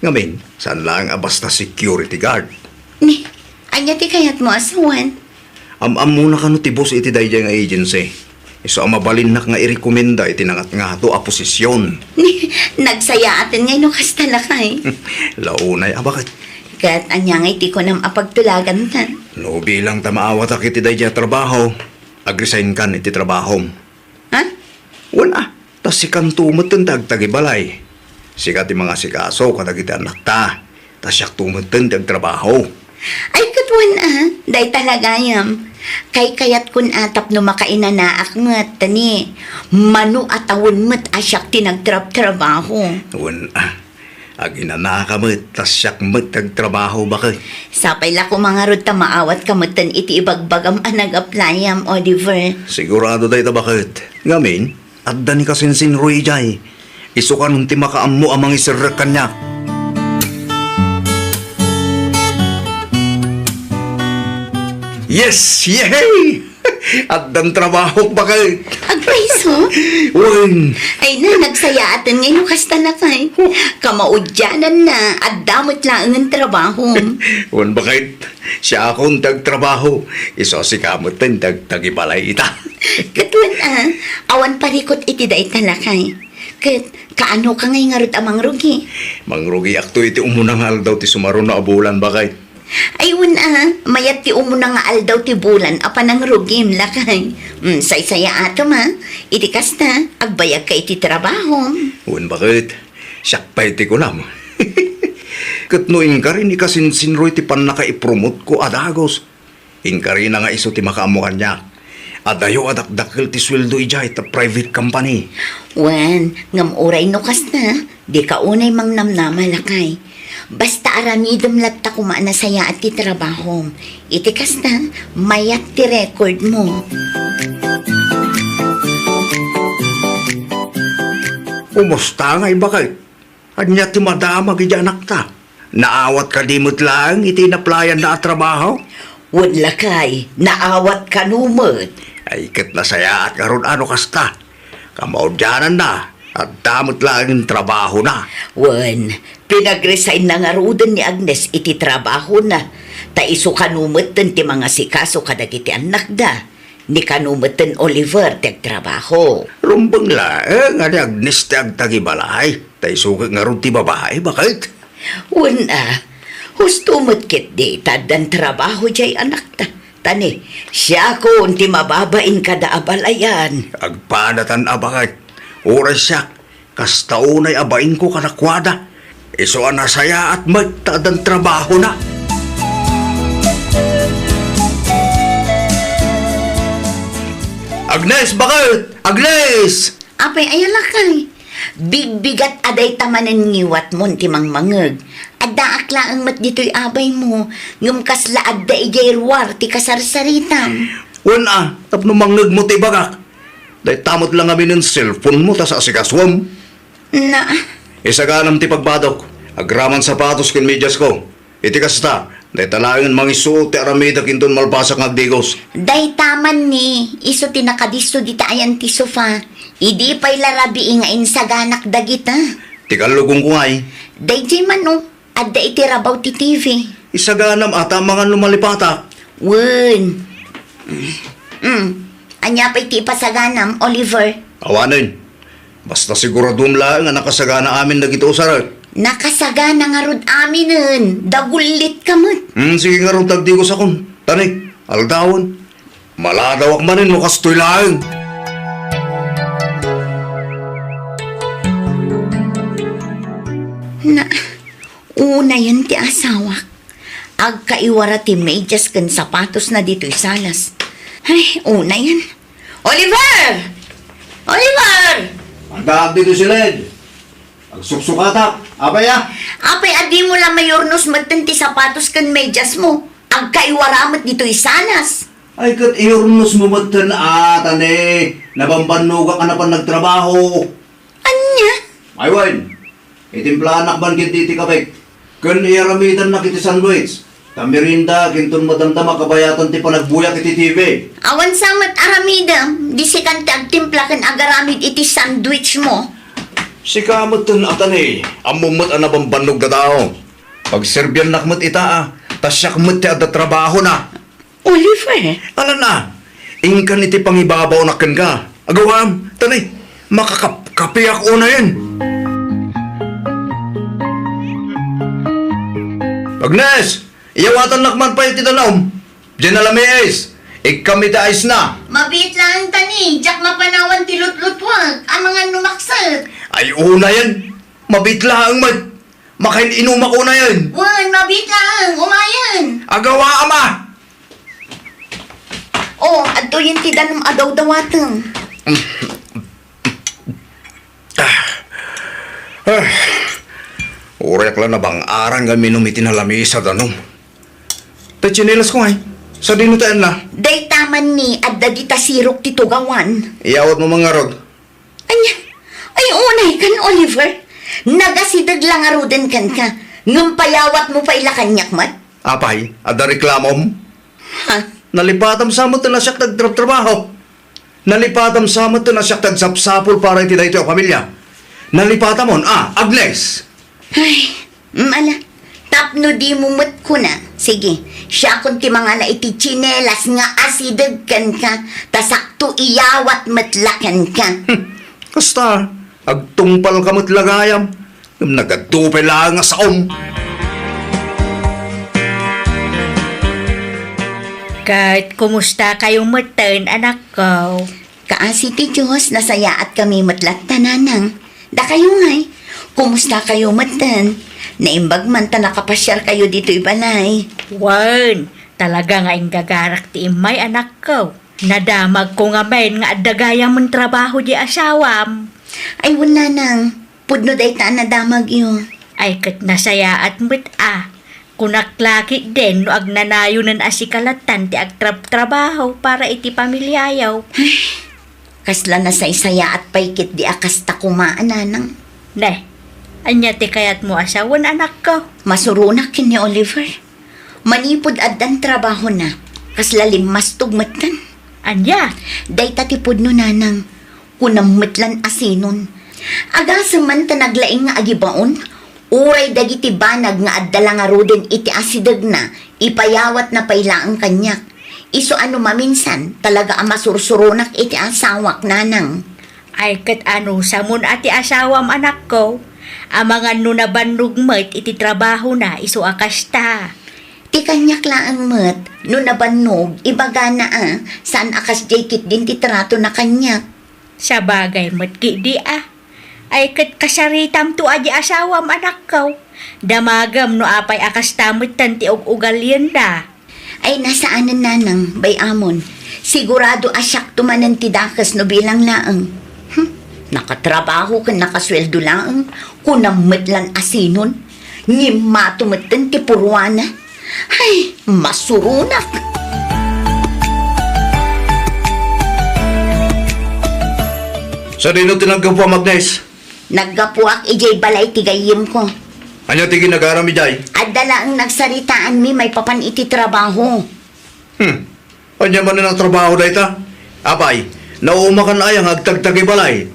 Ngamin, saan lang basta security guard? Ni, anya ti kayat mo asawan. Am muna ka no ti boss iti dayjay nga agency. Iso ang mabalinak nga irekomenda iti nangat nga to a posisyon. Ni, nagsaya atin ngay no kasta lakay. Launay bakit? Kat anya ngay ti ko nam apagtulagan ka. No bilang tamaawat ak iti dayjay trabaho, agresign kan iti trabaho. Ha? Wala, tas si kantumot ang tagtagibalay. Sikat ti mga sikaso kadag iti anak ta, tas siyak tumot ang tagtrabaho. Ay, katwan day talagayam. Kay kayat kun atap no makainanaak nga, tani. Manu atawon mo't asyak tinagtrap-trabaho. Aginana ka mo't, tas siyak mo't tagtrabaho bakit? Sapay la ko mga rod ta maawat kamutan iti ibagbagam nag-applyam, Oliver. Sigurado day ta bakit? Ngamin, adda ni kasinsin Roy jay. Iso ka nung ti makaammo amang isirek kanya. Yes! Yay! Addan trabaho bakit? Agpaiso? Uy! Ay na, nagsaya atin ngayon kasta na kay. Kamaudyanan na at damot lang ang trabaho. Uwan bakit? Siya akong tagtrabaho. Iso si kamot din tagtagibalay ita. Katwan awan parikot iti da italakay. Kat, kaano ka ngay ngarot amang rugi? Mangrugi akto iti umunang aldaw ti sumaron na abulan bakit? Ayun mayat ti umuna nga aldaw ti bulan apan ang rugim lakay. Say-saya ato ma, iti kasta, agbayag ka iti trabaho. Uwan bakit? Siyak pa iti ko nam. Katnoin ka rin ikasinsin Roy ti pan naka-ipromote ko adagos. Inka rin na nga iso ti makaamukan niya. Adayo adakdakil ti sweldo ijay ta private company. Wan, ngam uray no kasta, di ka unay mang namnama lakay. Basta aramidom latta kumaana saya at ti trabaho. Iti kasta, mayat ti record mo. Umusta ngay bakit? Anya ti madama gidi anak ta. Naawat ka dimot lang iti naplayan na trabaho? Wala kay, naawat ka numot. Ay kat nasaya at karon ano kasta. Kamaudyanan na at damot lang yung trabaho na. Wan, pinag-resign na nga rudan ni Agnes iti trabaho na. Taiso kanumatan ti mga sikaso kadagiti anak da. Ni kanumatan Oliver ti trabaho. Rumbang laeng nga ni Agnes ti agtagibalay. Tay sukag nga ron ti babae, bakit? Wan hustumot kit di tadan trabaho jay anak ta. Tani, siya ko ti mababain kada abalayan. Agpanatan abakit. Oras siya, kastaunay abain ko kanakwada. Iso anasaya at magtadan trabaho na. Agnes, bakit? Agnes! Apay ayalakay. Bigbigat aday tamanan ngiwat mo ti mangmangeg. Adda akla ang mat dito'y abay mo. Ngum kasla adda igayruar ti kasarsaritam. Wana, tapno mangeg mo ti bagak. Day tamot lang kami ng cellphone mo tas asikaswam. Na, Isaganam ti pagbadok. Agraman sapatos kin medyas ko. Iti kasta, day talayan mangisuot ti aramida kinton malpasak ng agdigos. day taman ni. Iso tinakadisto di tayan ti sofa. Idi pa'y larabi nga insaganak dagita. Ti kalugong ko ay. Day jay mano. Adda iti rabaw ti TV. Isaganam ata mga lumalipata. Wen. Anya pa'y ti pasaganam, Oliver. Awanin. Basta siguradum lang nga nakasagana amin na gito usarat. Nakasagana nga rod aminin. Dagulit kamot. Sige nga rin tagdigos akong. Tani, aldawan. Maladawak manin mo kastoy lang. Na, una yan ti asawak. Agkaiwara ti medyas kan sapatos na dito'y salas. Ay, una yan. Oliver! Oliver! Ang dahag dito si Led. Agsuksukata, abay ah. Apay, adi mo lang mayornos magtanti sapatos kan medyas mo. Ang kaiwaramat dito isanas. Ay kat iurnos mo matan tane. Nabambanuga ka na pa nagtrabaho. Anya? Ay Wayne, itimplanak ban kinti kapek. Kun iaramitan na kiti sandwich. Tamirinda, kinton madamdama kabayatan ti panagbuyak iti TV. Awan samat aramidam, di si kan agtimpla kan agaramid iti sandwich mo. Si kamot tan atane, amumot ang nabambanog na tao. Pag serbyan nakmat ita tasyak mo't ti adda trabaho na. Oliver? Alam na, ingkan iti pangibabaw na ka. Agawam, tanay, makakapiyak una yan. Agnes, iyawatan nakman pa iti tanaw. Diyan na lamiis, ikami ais na. Mabit lang tani, jak mapanawan ti lutlutwag, ang mga numaksat. Ay una yan, mabitla ang mat. Makain inumak una yan. Wan, mabit lang, umayan. Agawa ama. Oh, adto yung ti danum adaw-dawatang. Urek lang na bang arang nga minumiti na lami sa danom. Tachinelas ko ay, sa dinutaan na. Day taman ni adda di tasirok ti tugawan. Iyawat mo mga rod. Anya, ay unay kan Oliver. Nagasidag lang aruden kan ka. Ngumpayawat mo pa ila kanyak mat. Apay, ada reklamom. Ha? Nalipatam sa mo na siyak nagtrabaho. Nalipatam sa mo na siyak nagsapsapol para iti dito pamilya. Nalipatam mon, Agnes. Ay, mala. Tapno di mumut ko na. Sige, siya kung ti mga na iti chinelas nga asidag kan ka. Tasakto iyawat matlakan ka. Kasta, agtungpal kamot lagayam. Nagadupay lang nga saom. Kahit kumusta kayong matan, anak ko? Kaasi ti Diyos, nasaya at kami matlat tananang. Da kayo ngay, kumusta kayo matan? Naimbag man ta nakapasyar kayo dito ibalay. Wan, talaga nga ang gagarak ti imay, anak ko. Nadamag ko nga main nga adagaya mong trabaho di asawam. Ay wala nang, pudno day ta nadamag yun. Ay kat nasaya at mo't kunaklaki din no agnanayo ng asikalatan ti agtrabaho para iti pamilyayaw. Kasla na sa isaya at paikit di akas ta kumaan nanang. Ne, anya ti kayat mo asawan, anak ko. Masurunak kin ni Oliver. Manipod addan trabaho na, kasla limas tugmatan. Anya, Day tatipod no nanang, kunammitlan asinon. Agasang man ta naglaing nga agibaon, uray dagiti banag nga addala nga ruden iti asidag na, ipayawat na pailaang kanyak. Iso ano maminsan, talaga ang masursurunak iti asawak nanang. ay kat ano sa mun ati asawam, anak ko. Ang mga nunabannog mo't iti trabaho na iso akasta. Ti kanyak laang met, no nabannog, ibaga na saan akas jaykit din ti trato na kanyak. Sa bagay mo't di ay kat kasaritam tu aji asawam, anak ko. Damagam no apay akastamot tanti og ugalyan da. Ay nasaanan nanang, bay amon. Sigurado asyak tumanan ti dakas no bilang laang. Nakatrabaho ka nakasweldo laang, kunammitlan asinon. Ngimatumitan ti purwana. Ay, masurunak. Sa dino tinanggap po, Agnes. Naggapuak ijay balay tigayim ko. Anya ti ginagaram ijay. Adala ang nagsaritaan mi may papan iti trabaho. Anya man na ng trabaho da ita. Apay, naumakan ayang agtagtagi balay.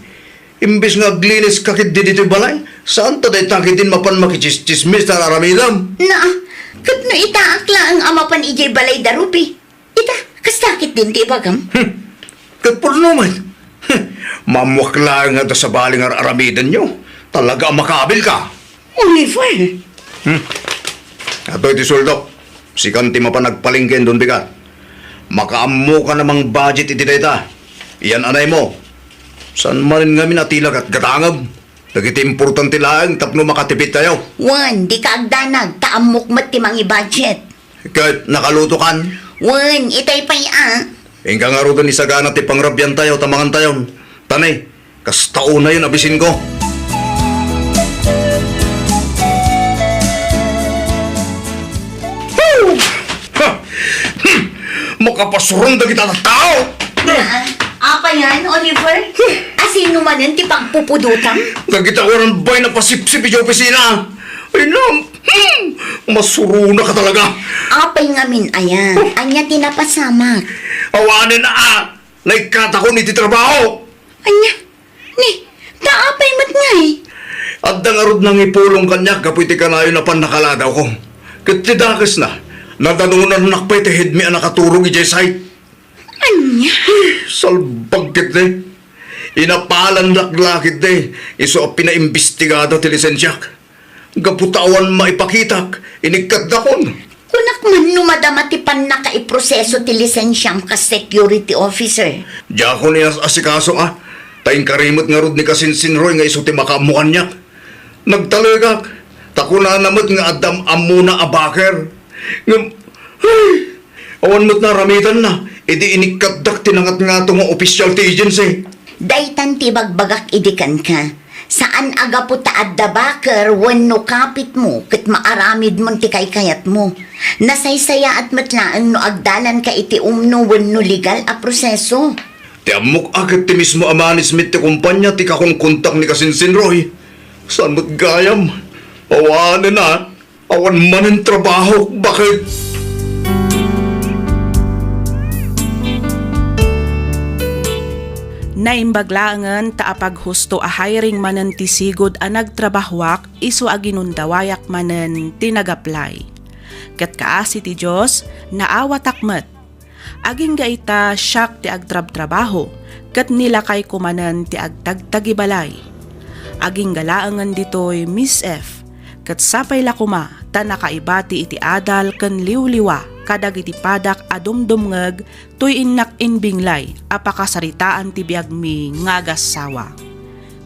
Imbis nga aglinis kakit di dito balay, saan ta day tangkitin mapan makichismis na aramidam? Na, kat no itaakla ang amapan ijay balay darupi. Ita, kastakit din ti bagam. Kat po naman. Mamwakla nga da sa baling aramidan nyo. Talaga makabil ka. Oliver. Ato iti suldo. Sikan ti mapanagpalingkin doon bigat. Makaammo ka namang budget iti data. Iyan anay mo. San man nga minatilag at gatangab. Dagiti importante lang tapno makatipid tayo. Wan, di ka agdanag, taamok mat ti mangi budget. Kahit nakaluto kan. Wan, itay pa'y Ingka nga ro doon isagana ti pangrabyan tayo tamangan tayo. Tanay, kas tao na yun abisin ko. Makapasuron na kita na tao! Apa yan, Oliver? Asino man yan, ti pagpupudutang? Nagkitawaran ba'y na pasipsip sa opisina? Ay na, masuruna ka talaga. Apay ngamin ayan, anya tinapasamak. Awanin na naikata ko ni ti trabaho. Anya, ni, kaapay mat nga eh. At dangarod nang ipulong kanyak kapuiti ka na yun na panakaladaw ko. Katidakis na, nadanunan nakpay ti hidmi ang nakaturong ijay site. Anya? Salbag kit de. Inapalan laklakit de. Iso ang pinaimbestigado ti lisensyak. Gaputawan maipakitak, inigkat na kon. Kunak man numadamatipan na kaiproseso ti lisensyam ka security officer. Diya ko niya asikaso Taing karimot nga rod ni Kasinsinroy nga iso ti makamukan niya. Nagtalagak, takuna namot nga adam amuna abaker. Awan mo't naramitan na, edi inikatdak tinangat nga itong official ti agency. Daytan ti bagbagak idikan ka. Saan aga po taad da bakar wenno kapit mo ket maaramid mon ti kaykayat mo. Nasaysaya at matlaan no agdalan ka iti umno wenno legal a proseso. Ti amok agad ti mismo amanis mit ti kumpanya ti kakong kontak ni Kasinsinroy. Saan mo't gayam? Awanan na, awan man ang trabaho, bakit? Naimbaglaangan taapag husto a hiring manen ti sigod a nagtrabahwak iso a ginundawayak manen tinagaplay. Ket kaasi ti Dios naawa takmet. Aging gaita siyak ti agtrab-trabaho ket nilakay kumanen ti agtagtagibalay. Aging galaangan ditoy Miss F. Ket sapay la kuma ta nakaibati iti adal ken liwliwa kadag iti padak adumdumngeg tuy innak inbinglay apakasaritaan ti biag mi ngagassawa.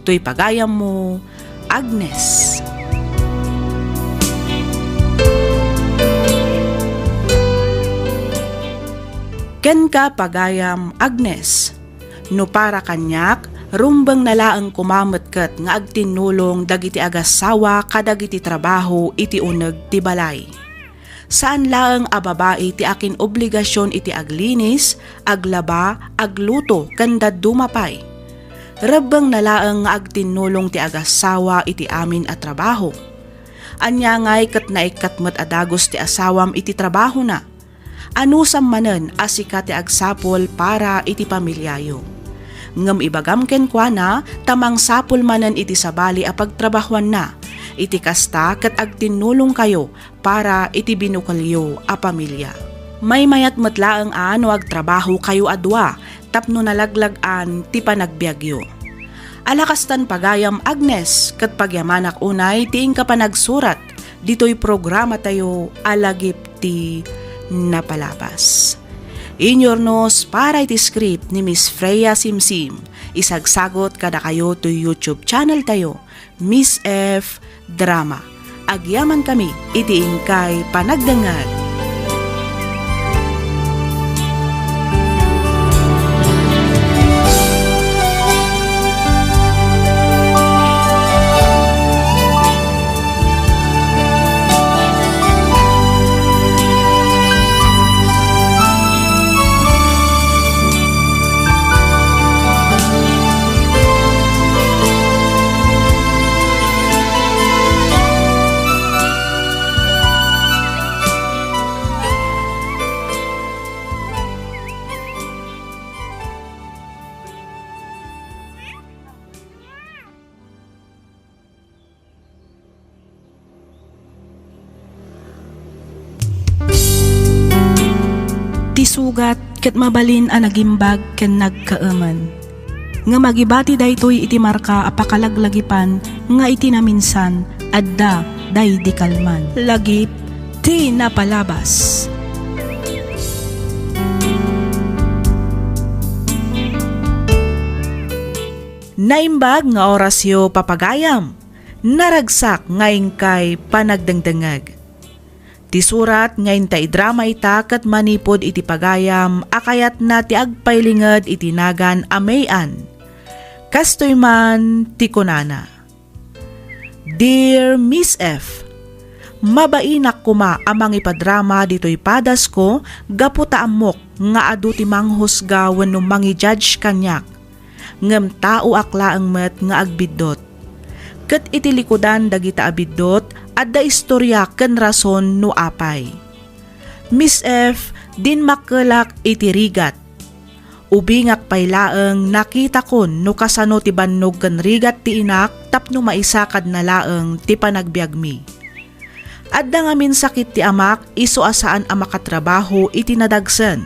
Tuy pagayam mo, Agnes. Ken ka pagayam, Agnes. No para kanyak, rumbang nalaang kumamet ket nga agtinulong dagiti agassawa kadag iti trabaho iti uneg ti balay. Saan laang a babae ti akin obligasyon iti aglinis, aglaba, agluto, kanda dumapay. Rabbang nalaang nga agtinulong ti agassawa iti amin a trabaho. Anya ngay ket naikatmet adagos ti asawam iti trabaho na. Anusam manen asika ti agsapol para iti pamilyayo. Ngem ibagam ken kuana tamang sapol manen iti sabali a pagtrabahuan na. Iti kasta ket agtinulong kayo para iti binukalyo a pamilya. May mayat metlaeng ano agtrabaho kayo adwa tapno nalaglagan ti panagbiagyo. Alakastan pagayam, Agnes, ket pagyamanak unay tiing ka panagsurat ditoy programa tayo alagip ti napalabas. Inyornos para iti script ni Miss Freya Simsim. Isagsagot kada kayo to YouTube channel tayo, Miss F. Drama. Agyaman kami iti ingkay panagdangag. Tisugat ket mabalin a nagimbag ken nagkaeman. Nga magibati daytoy iti marka apakalaglagipan nga iti naminsan adda day di kalman. Lagip ti napalabas. Naimbag nga orasyo papagayam. Naragsak ngayon kay panagdangdangag. Ti surat ngayon ta idrama ita ket manipod iti pagayam akayat na ti agpaylinged iti nagan amayan. Kastoy man ti kunana. Dear Miss F, Mabainak kuma amang ipadrama dito'y padas ko, gaputa amok nga adu ti manghusga wenno mangi-judge kanyak. Ngem tao akla ang met nga agbiddot. Ket iti likudan dagita abiddot, adda istorya ken rason no apay. Miss F, din makelak iti rigat. Ubingak paylaeng nakita kon no kasano ti bannog ken rigat ti inak tapno maisakad na laeng ti panagbiagmi. Adda ngamin sakit ti amak iso asaan ang makatrabaho iti nadagsen.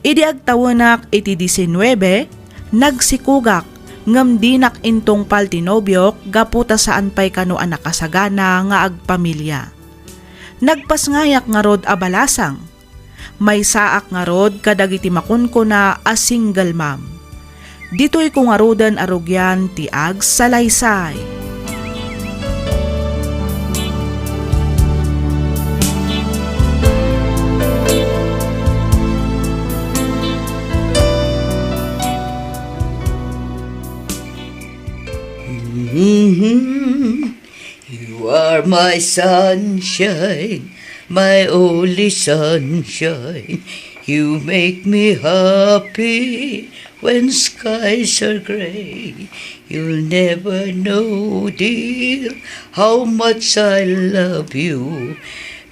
Idi agtawanak iti 19, nagsikugak ngem dinak intong paltinobyok gaputa saan pay kano ang nakasagana nga agpamilya. Nagpasngayak nga rod abalasang. May saak nga rod kadagiti makunko na a single mom. Dito'y kung arudan arugyan ti ag salaysay. You are my sunshine, my only sunshine. You make me happy when skies are gray. You'll never know, dear, how much I love you.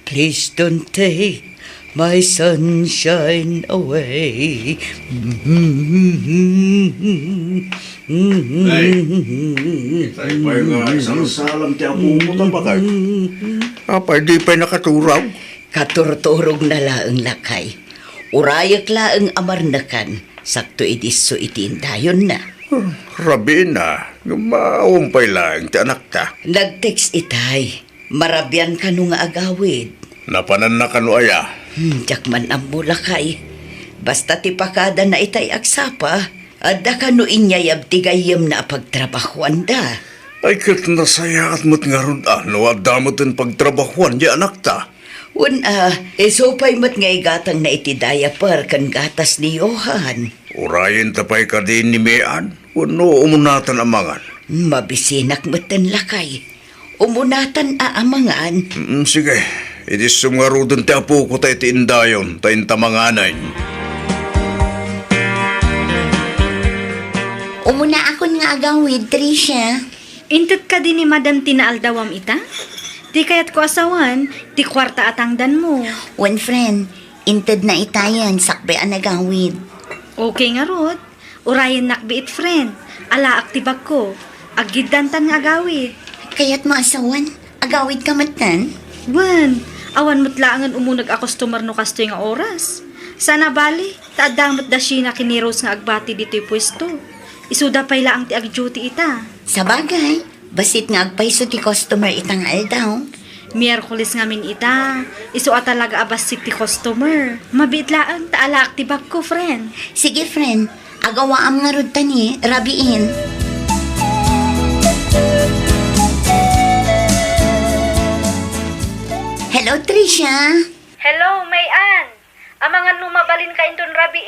Please don't take my sunshine away. Tay pa nga isang salam ti ako mo tabakay. Apay di pa'y nakaturaw. Katurturog na laeng lakay. Urayak laeng amarnakan. Sakto idiso itindayon na. Rabi na, maumpay lang ti anak ta. Nag-text itay. Marabyan ka nung nga agawid. Napanan na kano aya. Jakman ang mulakay. Basta ti pakada na itay agsapa, adda ka no inyayab ti gayem na pagtrabahuan da. Ay kat nasaya at mo't nga ron ano at damot ang pagtrabahuan di anak ta. Isopay mat nga igatang na iti diaper kan gatas ni Johan. Urayin tapay ka din ni Mean. Wano umunatan amangan. Mabisinak matan lakay. Umunatan aamangan. Sige, itis sumarudan ti apo ko tayo ti indayon, tayo tamanganay. Umuna akon nga agawid, Tricia. Intet ka din ni Madam Tinaaldawam ita? Di kayat ko asawan, ti kwarta atangdan mo. One friend, inted na itayan, sakbe ang agawid. Okay nga rod, urayan nakbiit friend, ala aktibag ko, aggidantan nga agawid. Kaya't mo asawan, agawid ka matan? Wan, awan mutlaangan umunag a customer no kasto nga oras. Sana bali, taadamot da siya na kiniros nga agbati dito'y pwesto. Isuda pay laang ti ag-duty ita. Sa bagay, basit nga agpaiso ti customer itang aldaw. Miyerkules ngamin ita, isu talaga abasik ti customer. Mabitlaan, taala aktibag ko, friend. Sige friend, agawaam nga rod tani, rabiin. Hello, Tricia. Hello, Mayan. Amangan numabalin ka inton rabi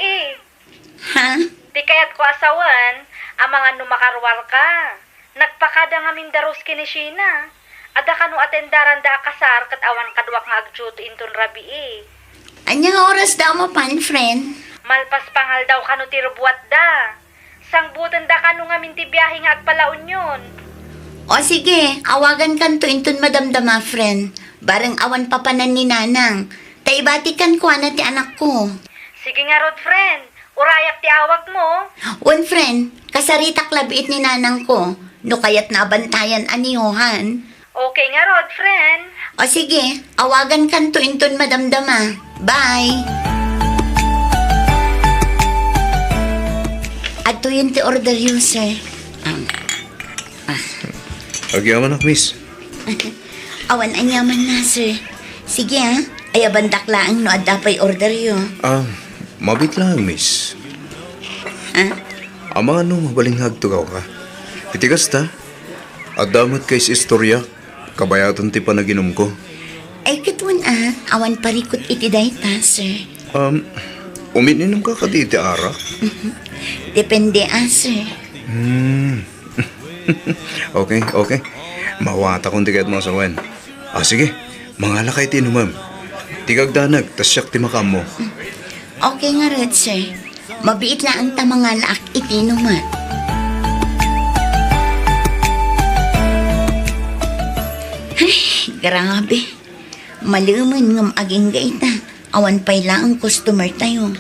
Ha? Di kayat ko asawan, amangan numakarwar ka. Nagpakada nga mindaros kini Sheena. Ada ka no atendaran da akasar kat awan kadwak nga agjuto inton rabi Anya nga oras daw mo pan, friend? Malpas pangal daw ka no tirubuat da. Sangbutan da ka no nga minti biyahe nga agpalaon yun. O sige, awagan kan to inton madamdama, friend. Bareng awan papanan ni Nanang. Taibatikan ko na ti anak ko. Sige nga rod, friend. Urayak ti awag mo. One friend, kasaritak labiit ni Nanang ko. No kaya't nabantayan ani Johan. Okay nga rod, friend. O sige, awagan kan to inton madamdama. Bye! At to yun ti order user. Agyaman ak, miss. Awan anyaman na, sir. Sige ay abandaklaan no adda pa'y order yun. Mabit lang, miss. Ama ano, mabalinghag tugaw ka. Itigas ta. Adamot kay si istorya. Kabayatan ti panaginom ko. Ay katwan awan parikot iti dayta, sir. Umininom ka kaditi ara. Depende sir. Okay. Mawata kong tiket mo sa wen. Sige. Mangala kay tino, ma'am. Tigagdanag, tas siyak ti makam mo. Okay nga red, sir. Mabiit lang ang tamang laak itinumat. Ay, grabe. Maluman ngam aging gaita. Awan pa'y lang ang customer tayo.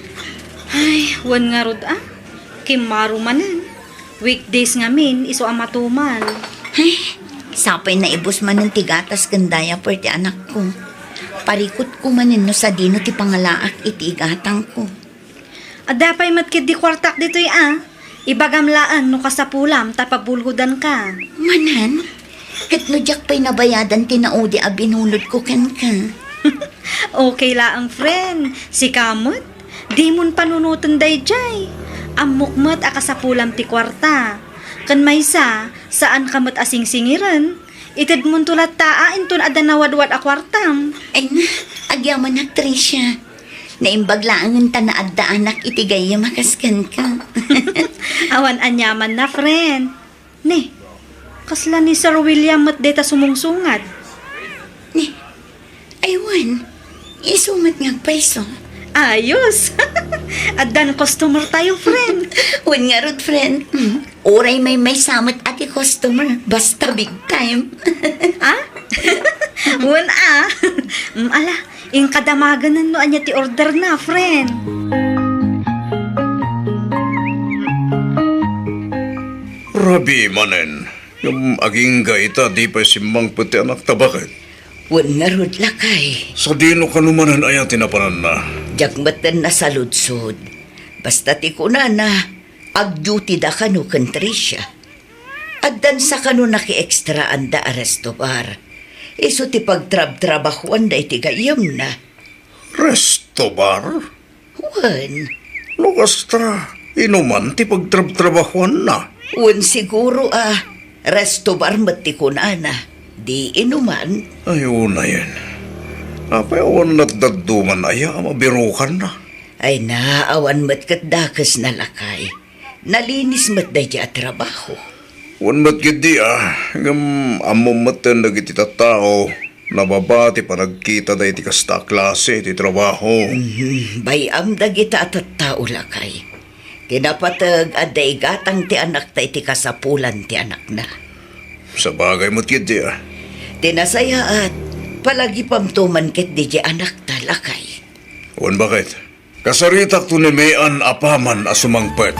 Ay, wan nga rod Kimaro manan. Weekdays ngamin, iso ang matumal. Ay, sapay na ibus man ng tigatas gandaya per ti anak ko. Parikot ko manin no sa dino ti pangalaak iti igatang ko. Adapay matkid di kwartak dito'y Ibagamlaan no kasapulam tapabulhudan ka. Manan, kat no jak pa'y nabayadan tinaudi a binulod ko ken ka. Okay laang friend, si kamot. Di mon panunutan day jay. Amukmat akasapulam ti kwarta. Kan maysa, saan kamot asing singiran? Itid mon tulat taa inton ada nawadwad a kwartam. Ay na, agyaman na Tricia. Naimbaglaangan ta na adda anak itigay makaskan ka. Awan anyaman na friend. Ne, kasla ni Sir William mat deta sumungsungat. Ni, aywan, isumat nga peso. Ayos! Adan customer tayo, friend. Wan nga rod, friend. Oray may samot ati customer. Basta big time. Wan ala, yung kadamaganan no anya ti order na, friend. Rabi manen. Yung aging gaita di pa simbang pati anak tabakit. Wan nga rod lakay. Sa dino kanumanan ay tinapanan na. Jagmatan na sa ludsod. Basta ti kuna na, ag-duty da kanu kan Tricia. Addan sa kanu naki-extra anda aresto bar. Iso ti pagtrab-trabahuan da iti gayam na. Resto bar? Wan, Lukastra, inuman ti pagtrab-trabahuan na. wan siguro resto bar mati kuna na. Di inuman. Ayun na yan. Apay awan nagdaduman aya, mabirukan na. Ay naawan mat kat dakas na lakay. Nalinis mat da at trabaho. Wan mat gidi ngam amom matan nagiti tao, nababati pa nagkita da iti kasta klase iti trabaho. Bayam da kita at tao lakay. Kinapatag aday gatang ti anak ta iti kasapulan ti anak na. Sa bagay mat gidi Tinasaya at palagi pamtuman ket di anak ta lakay. Wan bakit? Kasaritak to ni Mayan apaman asumangpet.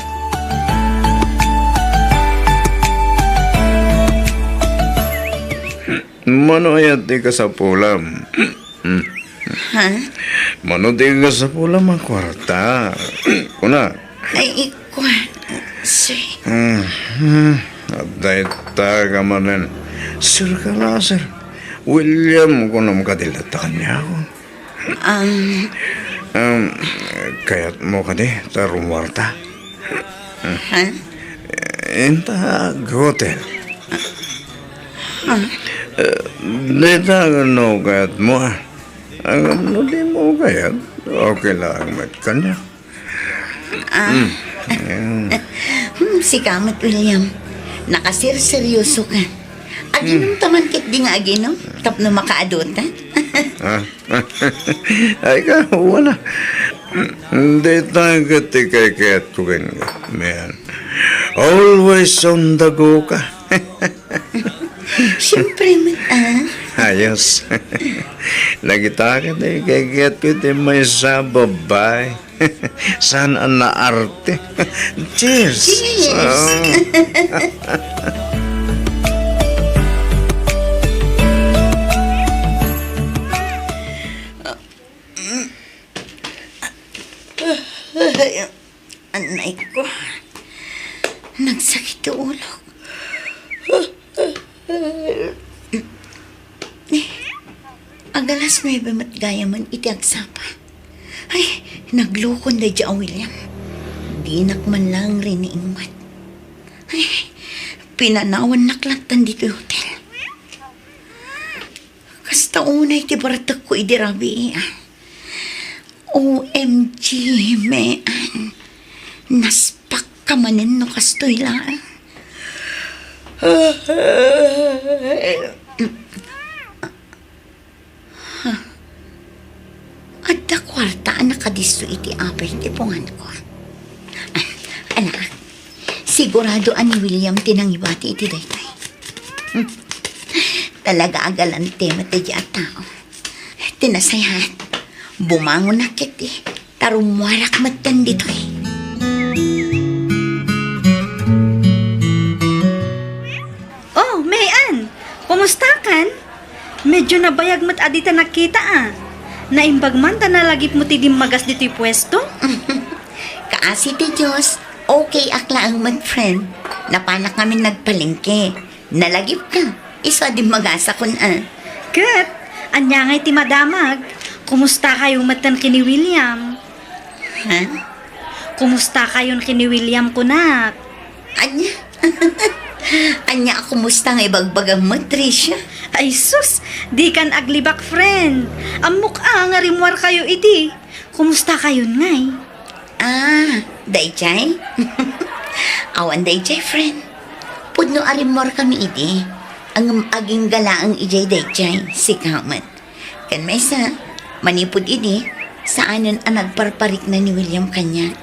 Mano ayat di kasapulam. Ha? Mano di kasapulam ang kwarta. Kuna. Ay, ikwa. Sir, Abday taga manen. Sir ka na, sir. William, kunam kadilata kanya ako. Kaya't mo ka di, tarumwarta. ha? Inta hotel. Dita no kayat mo Ang di mo kayat, okay lang mat kanya. Si Kamat William, nakasir-seryoso ka. Aginom taman kit di nga aginom, tapno makaadota. Ay ka, wala. Hindi tayo katikay-kayat ko ganyan. Man. Always on the go ka. Siyempre, Ayos. Nagita ka na ikagayat ko ito may sa babay. Saan ang naarte? Cheers! Anay ko, nagsakit ang ulo. Agalas may bamat gaya man iti agsapa. Ay, naglukon na dyan, William. Dinak man lang rin ni Ingmat. Ay, pinanawan naklatan dito yung hotel. Kasta unay ti baratak ko idirabi. OMG, me. Naspak ka manin no kastoy lang. kwarta ang nakadisto iti apay tipungan ko. Anak, sigurado ani William tinangibati iti daytay. Talaga agalante matadya at tao. Tinasayahan, bumangon na kiti, tarumwarak matan dito'y. Oh, Mayan! Kumusta kan? Medyo nabayag mat adita nakita ah. Naimbag man ta nalagip mo ti magas dito'y pwesto? Kaasi ti Diyos, okay akla ang mag-friend. Napanak kami nagpalingke. Nalagip ka, isa di magasa kun Kat, anya ngay ti madamag. Kumusta kayong matan kini William? Ha? Kumusta kayon kini William kunak? Anya? Anya ako musta nga ibagbagang matrisya. Ay sus, di kan aglibak friend. Amok nga rimwar kayo iti. Kumusta kayon ngay? Dayjay? Awan dayjay, friend. Pudno arimor kami iti. Ang aging galaang ijay dayjay, si Kamat. Kan may sa, manipod iti, saanan ang nagparparik na ni William kanya.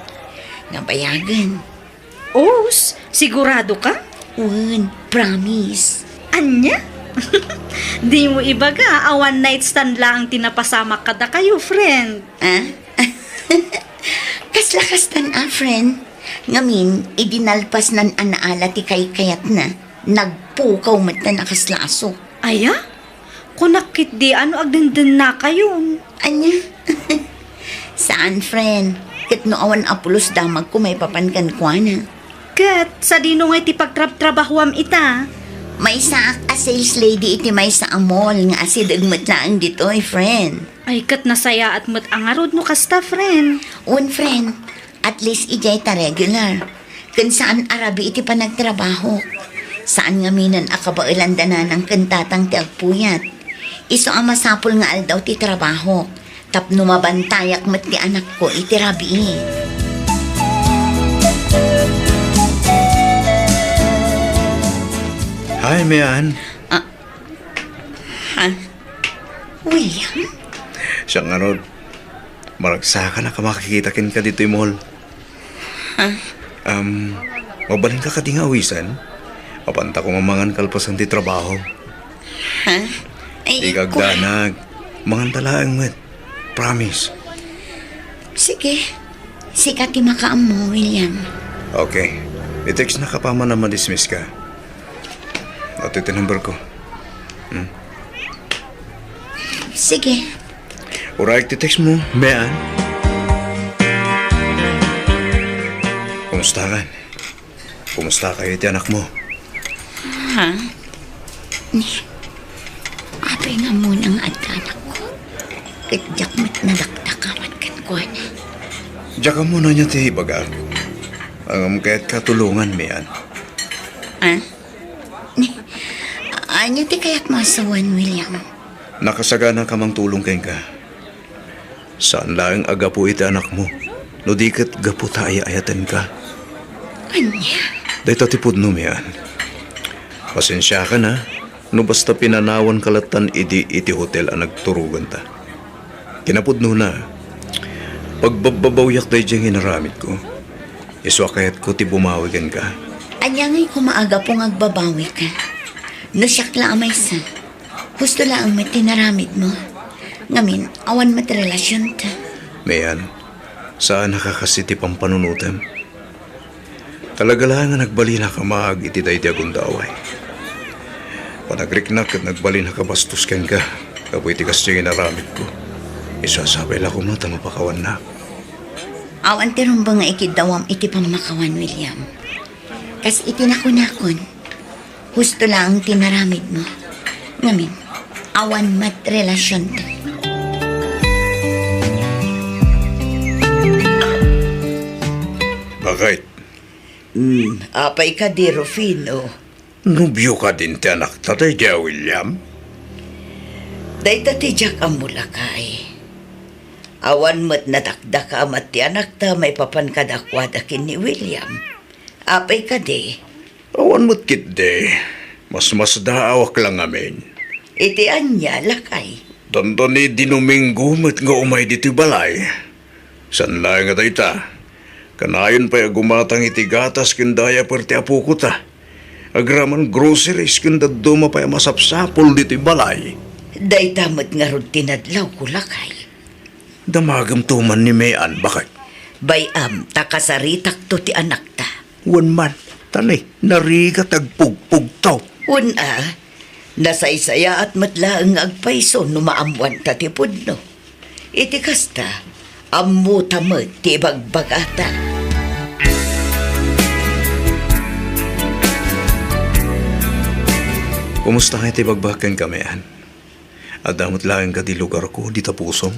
Nabayagan. Os, sigurado ka? Un, promise. Anya? Di mo ibaga, a one night stand lang tinapasama kada kayo, friend. Kaslakas tan friend. Ngamin, idinalpas nan anaala ti kayat na. Nagpukaw mat na nakaslaso. Aya? Kunakit di ano agdenden na kayon. Anya? Saan, friend? Kat no awan apulos damag ko may papankan kwa na. Kat, sa dino nga iti pagtrabahuam ita. May sa a sales lady iti may sa mall nga asidagmat lang dito, friend. Ay, kat nasaya at mat angarod no kasta, friend. Un, friend, at least ijay ta regular. Kan saan arabi iti pa nagtrabaho. Saan nga minan akabailan na ng kantatang ti agpuyat. Iso ang masapul nga aldaw ti trabaho. Tapno mabantayak mat ti anak ko iti rabi. Hi, Mayan. William? Siyang ano, maragsa ka na ka makikita kin ka dito'y mall. Mabalin ka di nga awisan. Mapanta ko mamangan kalpasan ti trabaho. Ay, Igagdanag. Mangantalaang met. Promise. Sige. Sikat ti makaam mo, William. Okay. I-text na ka pa man na ma-dismiss ka. At ito number ko. Sige. Alright, i-text mo, Mayan. Kumusta ka? Kumusta kayo iti anak mo? Apay nga munang anak ko. Kadyak mat nadakdakamat kan ko na. Diyan ka muna niya ti ibagag. Ang kaya't katulungan, Mayan. Anya ti kaya't masawan, William? Nakasagana ka mang tulong kayo ka. Saan lang aga po iti anak mo? No di kat gapo taaya-ayatan ka. Anya? Dahito tipod no, Mayan. Pasensya ka na. No basta pinanawan kalatan iti hotel ang nagturugan ta. Kinapod no na. Pagbabawyak tayo diyang inaramit ko. Iswa kaya't ko ti bumawigan ka. Anya nga'y kumaaga pong agbabawi ka. No siyak lang may sa. Gusto lang may tinaramid mo. Ngamin, awan mat relasyon ta. Mayan, saan nakakasiti pang panunutan? Talaga lang nga nagbalina ka maag iti dayti agundaway. Panagriknak at nagbalina ka bastos ken ka. Kapo iti kasya inaramid ko. Isasabay lang ko na tamapakawan na. Awan tirong ba nga ikidawam iti pamakawan, William? Kas itinakon-nakon. Gusto lang ang tinaramid mo. Ngamin, awan mat relasyon ta. Bakit? Apay ka di, Rufino. Nubyo ka din ti anak tatay diya, William. Day tatijak ang mulakay. Awan mo't nadakda ka amat ti anak ta may papankadakwadakin ni William. Apay ka di. Awan mo't kit de. Mas daawak lang amin. Iti anya lakay. Tanda ni Dinumingo mat nga umay dito balay. San lang nga ta? Kanayon pa gumatang itigatas kendaya perti apo ko ta. Agraman groceries kenda duma pa masapsapol dito balay. Day tamad nga ron tinadlaw ko lakay. Damagam tuman ni Mayan, bakit? Bayam, takasaritak to ti anak ta. Wan man, tanay, nariga tagpugpug to. Nasaysaya at matlaang agpaiso numaamuan ta ti pudno. Iti kasta, ammo tamad ti bagbagata. Kumusta nga iti bagbakan kamian? Adamot lang ka di lugar ko, di tapusong.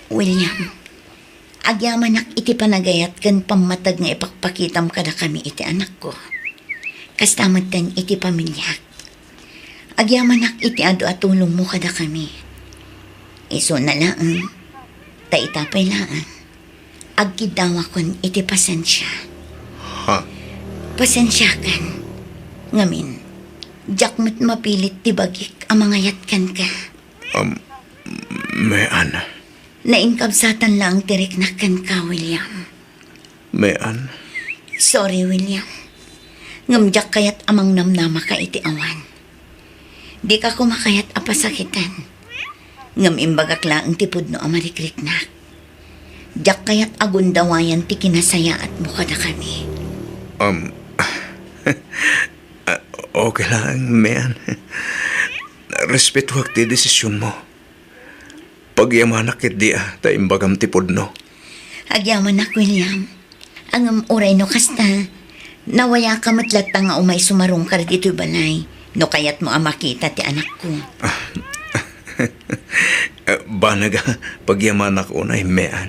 William, agyamanak iti panagayat kan pamatag nga ipakpakitam ka na kami iti anak ko. Kastamat kan iti pamilya. Agyamanak iti ado at tulong mo kada kami. Iso na laan, taitapay laan. Agkidawa kon iti pasensya. Ha? Pasensya kan. Ngamin, jakmat mapilit ti bagik ang mga yatkan ka. Mayan. Nainkabsatan lang tirik na kan ka, William. Mayan. Sorry, William. Ngamjak kayat amang namnama ka iti awan. Di ka kumakayat apasakitan. Ngam imbagak laang tipod no amarikrik na. Jak kayat agundawayan ti kinasaya at buka na kami. Okay lang, Mayan. Respeto ti desisyon mo. Pagyamanak ket di ta imbagam tipod no. Agyaman na, William. Ang uray no kasta. Nawaya ka matlat nga umay sumarong ka dito balay. No kayat mo ang makita ti anak ko. Banaga, pagyamanak unay, Mayan.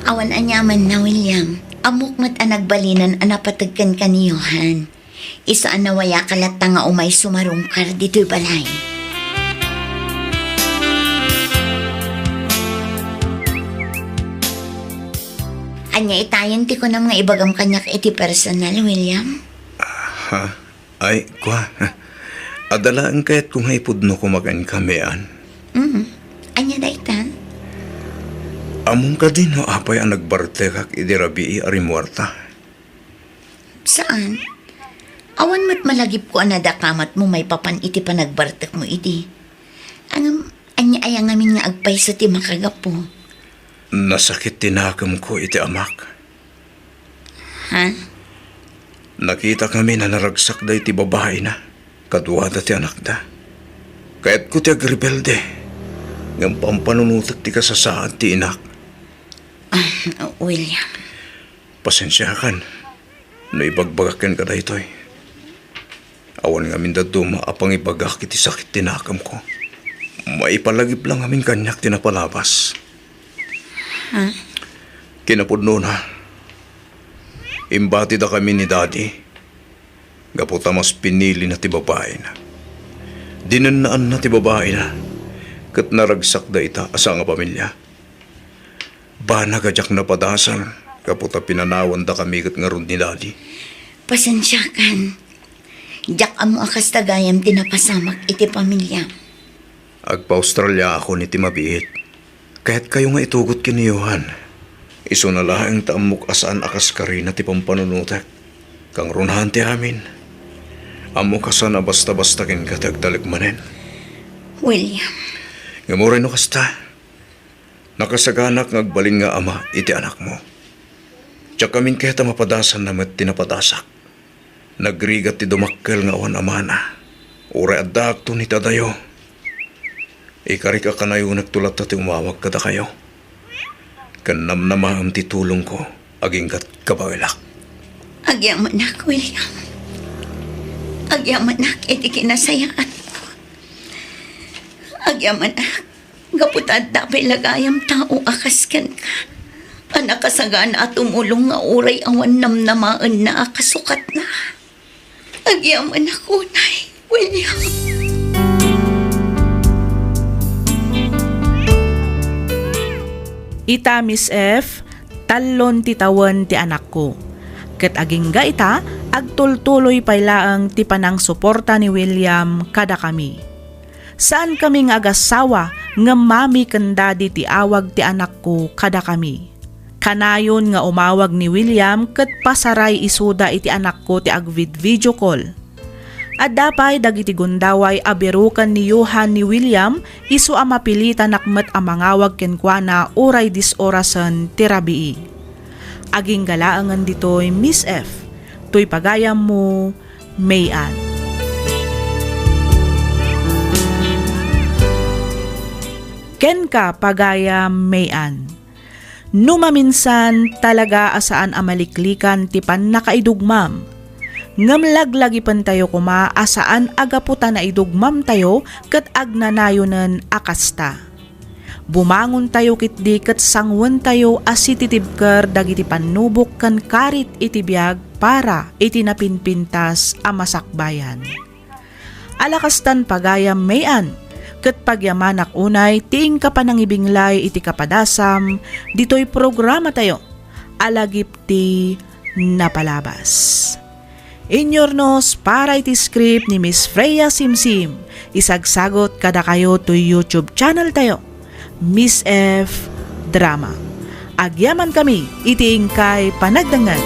Awan anyaman na, William. Amok mat anagbalinan anapatagkan ka ni Johan. Isa anawaya kalat nga umay sumarong ka dito balay. Anya itayan ti ko na mga ibagam kanyak iti personal, William. Ha? Ay, kwa. Adalaan kayat kung haipudno kumagan ka, Mayan. Anya dayta? Among ka din no apay ang nagbartekak idirabii arimuarta. Saan? Awan mo't malagip ko anadakamat mo may papan iti panagbartek mo iti. Anya ayang amin nga agpay sa ti makagapo. Nasakit tinakam ko iti amak. Ha? Nakita kami na naragsak da iti babae na. Kaduwada ti anak da. Kaya't ko ti agrebelde. Ngam pampanunutak ti kasasaad ti inak. William. Pasensya kan. Naibagbagakan ka da ito'y. Awan nga minda duma apang ibagak iti sakit tinakam ko. Maipalagip lang aming kanyak tinapalabas. Ha? Kinapudno na. Imbati da kami ni Daddy. Gaputa mas pinili na ti babae na. Dinanaan na ti babae na. Kat naragsak da ita asa nga pamilya. Bana gadyak na padasan. Gaputa pinanawan da kami kat nga ron ni Daddy. Pasensya kan. Jak amo akas tagayam tinapasamak iti pamilya. Agpa-Australia ako ni Timabihit. Kahit kayo nga itugot kini Johan. Iso na laang taamok asaan akas ka rin na ti pampanunutak. Kang runahan ti amin. Amo kasan na basta-basta kin katagtalikmanen. William. Ngamuray no kasta. Nakasaganak ngagbaling nga ama iti anak mo. Tiyak kamin kaya mapadasan na mat tinapadasak. Nagrigat ti dumakkel nga awan amana. Uray adak to ni tadayo. Ikarik ka kanayo nagtulat na ti umawag kada kayo. Kanam na maam ti tulong ko. Aging kat kabawilak. Agyaman nak, William. Agyaman nak iti kinasayaan ko. Agyaman nak. Gaputad dapay lagayam tao akas kan ka. Anak kasagaan at umulong nga uray awan namnamaan na akasukat na. Agyaman ako, Nay, William. Ita Miss F, talon ti tawan ti anak ko. Ket agingga ita, agtultuloy paylaang ti panang suporta ni William kada kami. Saan kami nga agasawa nga mami ken daddy ti awag ti anak ko kada kami. Kanayon nga umawag ni William ket pasaray isuda iti anak ko ti agvid video call. At dapay dagiti gundaway aberukan ni Johan ni William isu a mapilitan nakmet a mangawag kenkwana uray disorasan ti rabii. Aging galaangan ditoy Miss F. Tuy pagayam mo, Mayan. Ken ka pagayam Mayan. Numaminsan talaga asaan amaliklikan ti pan nakaidugmam. Ngamlaglagi tayo kuma asaan agaputan na idugmam tayo ket agnanayonen akasta. Bumangon tayo kitdi ket sangwen tayo asititibker dagiti panubok ken karit iti biag para iti napinpintas a masakbayan. Alakastan pagayam Mayan, ket pagyamanak unay tiing kapanangibinglay iti kapadasam ditoy programa tayo alagip ti napalabas. Inyornos para iti script ni Miss Freya Simsim. Isagsagot kada kayo to YouTube channel tayo, Miss F Drama. Agyaman kami, itiing kay panagdangan.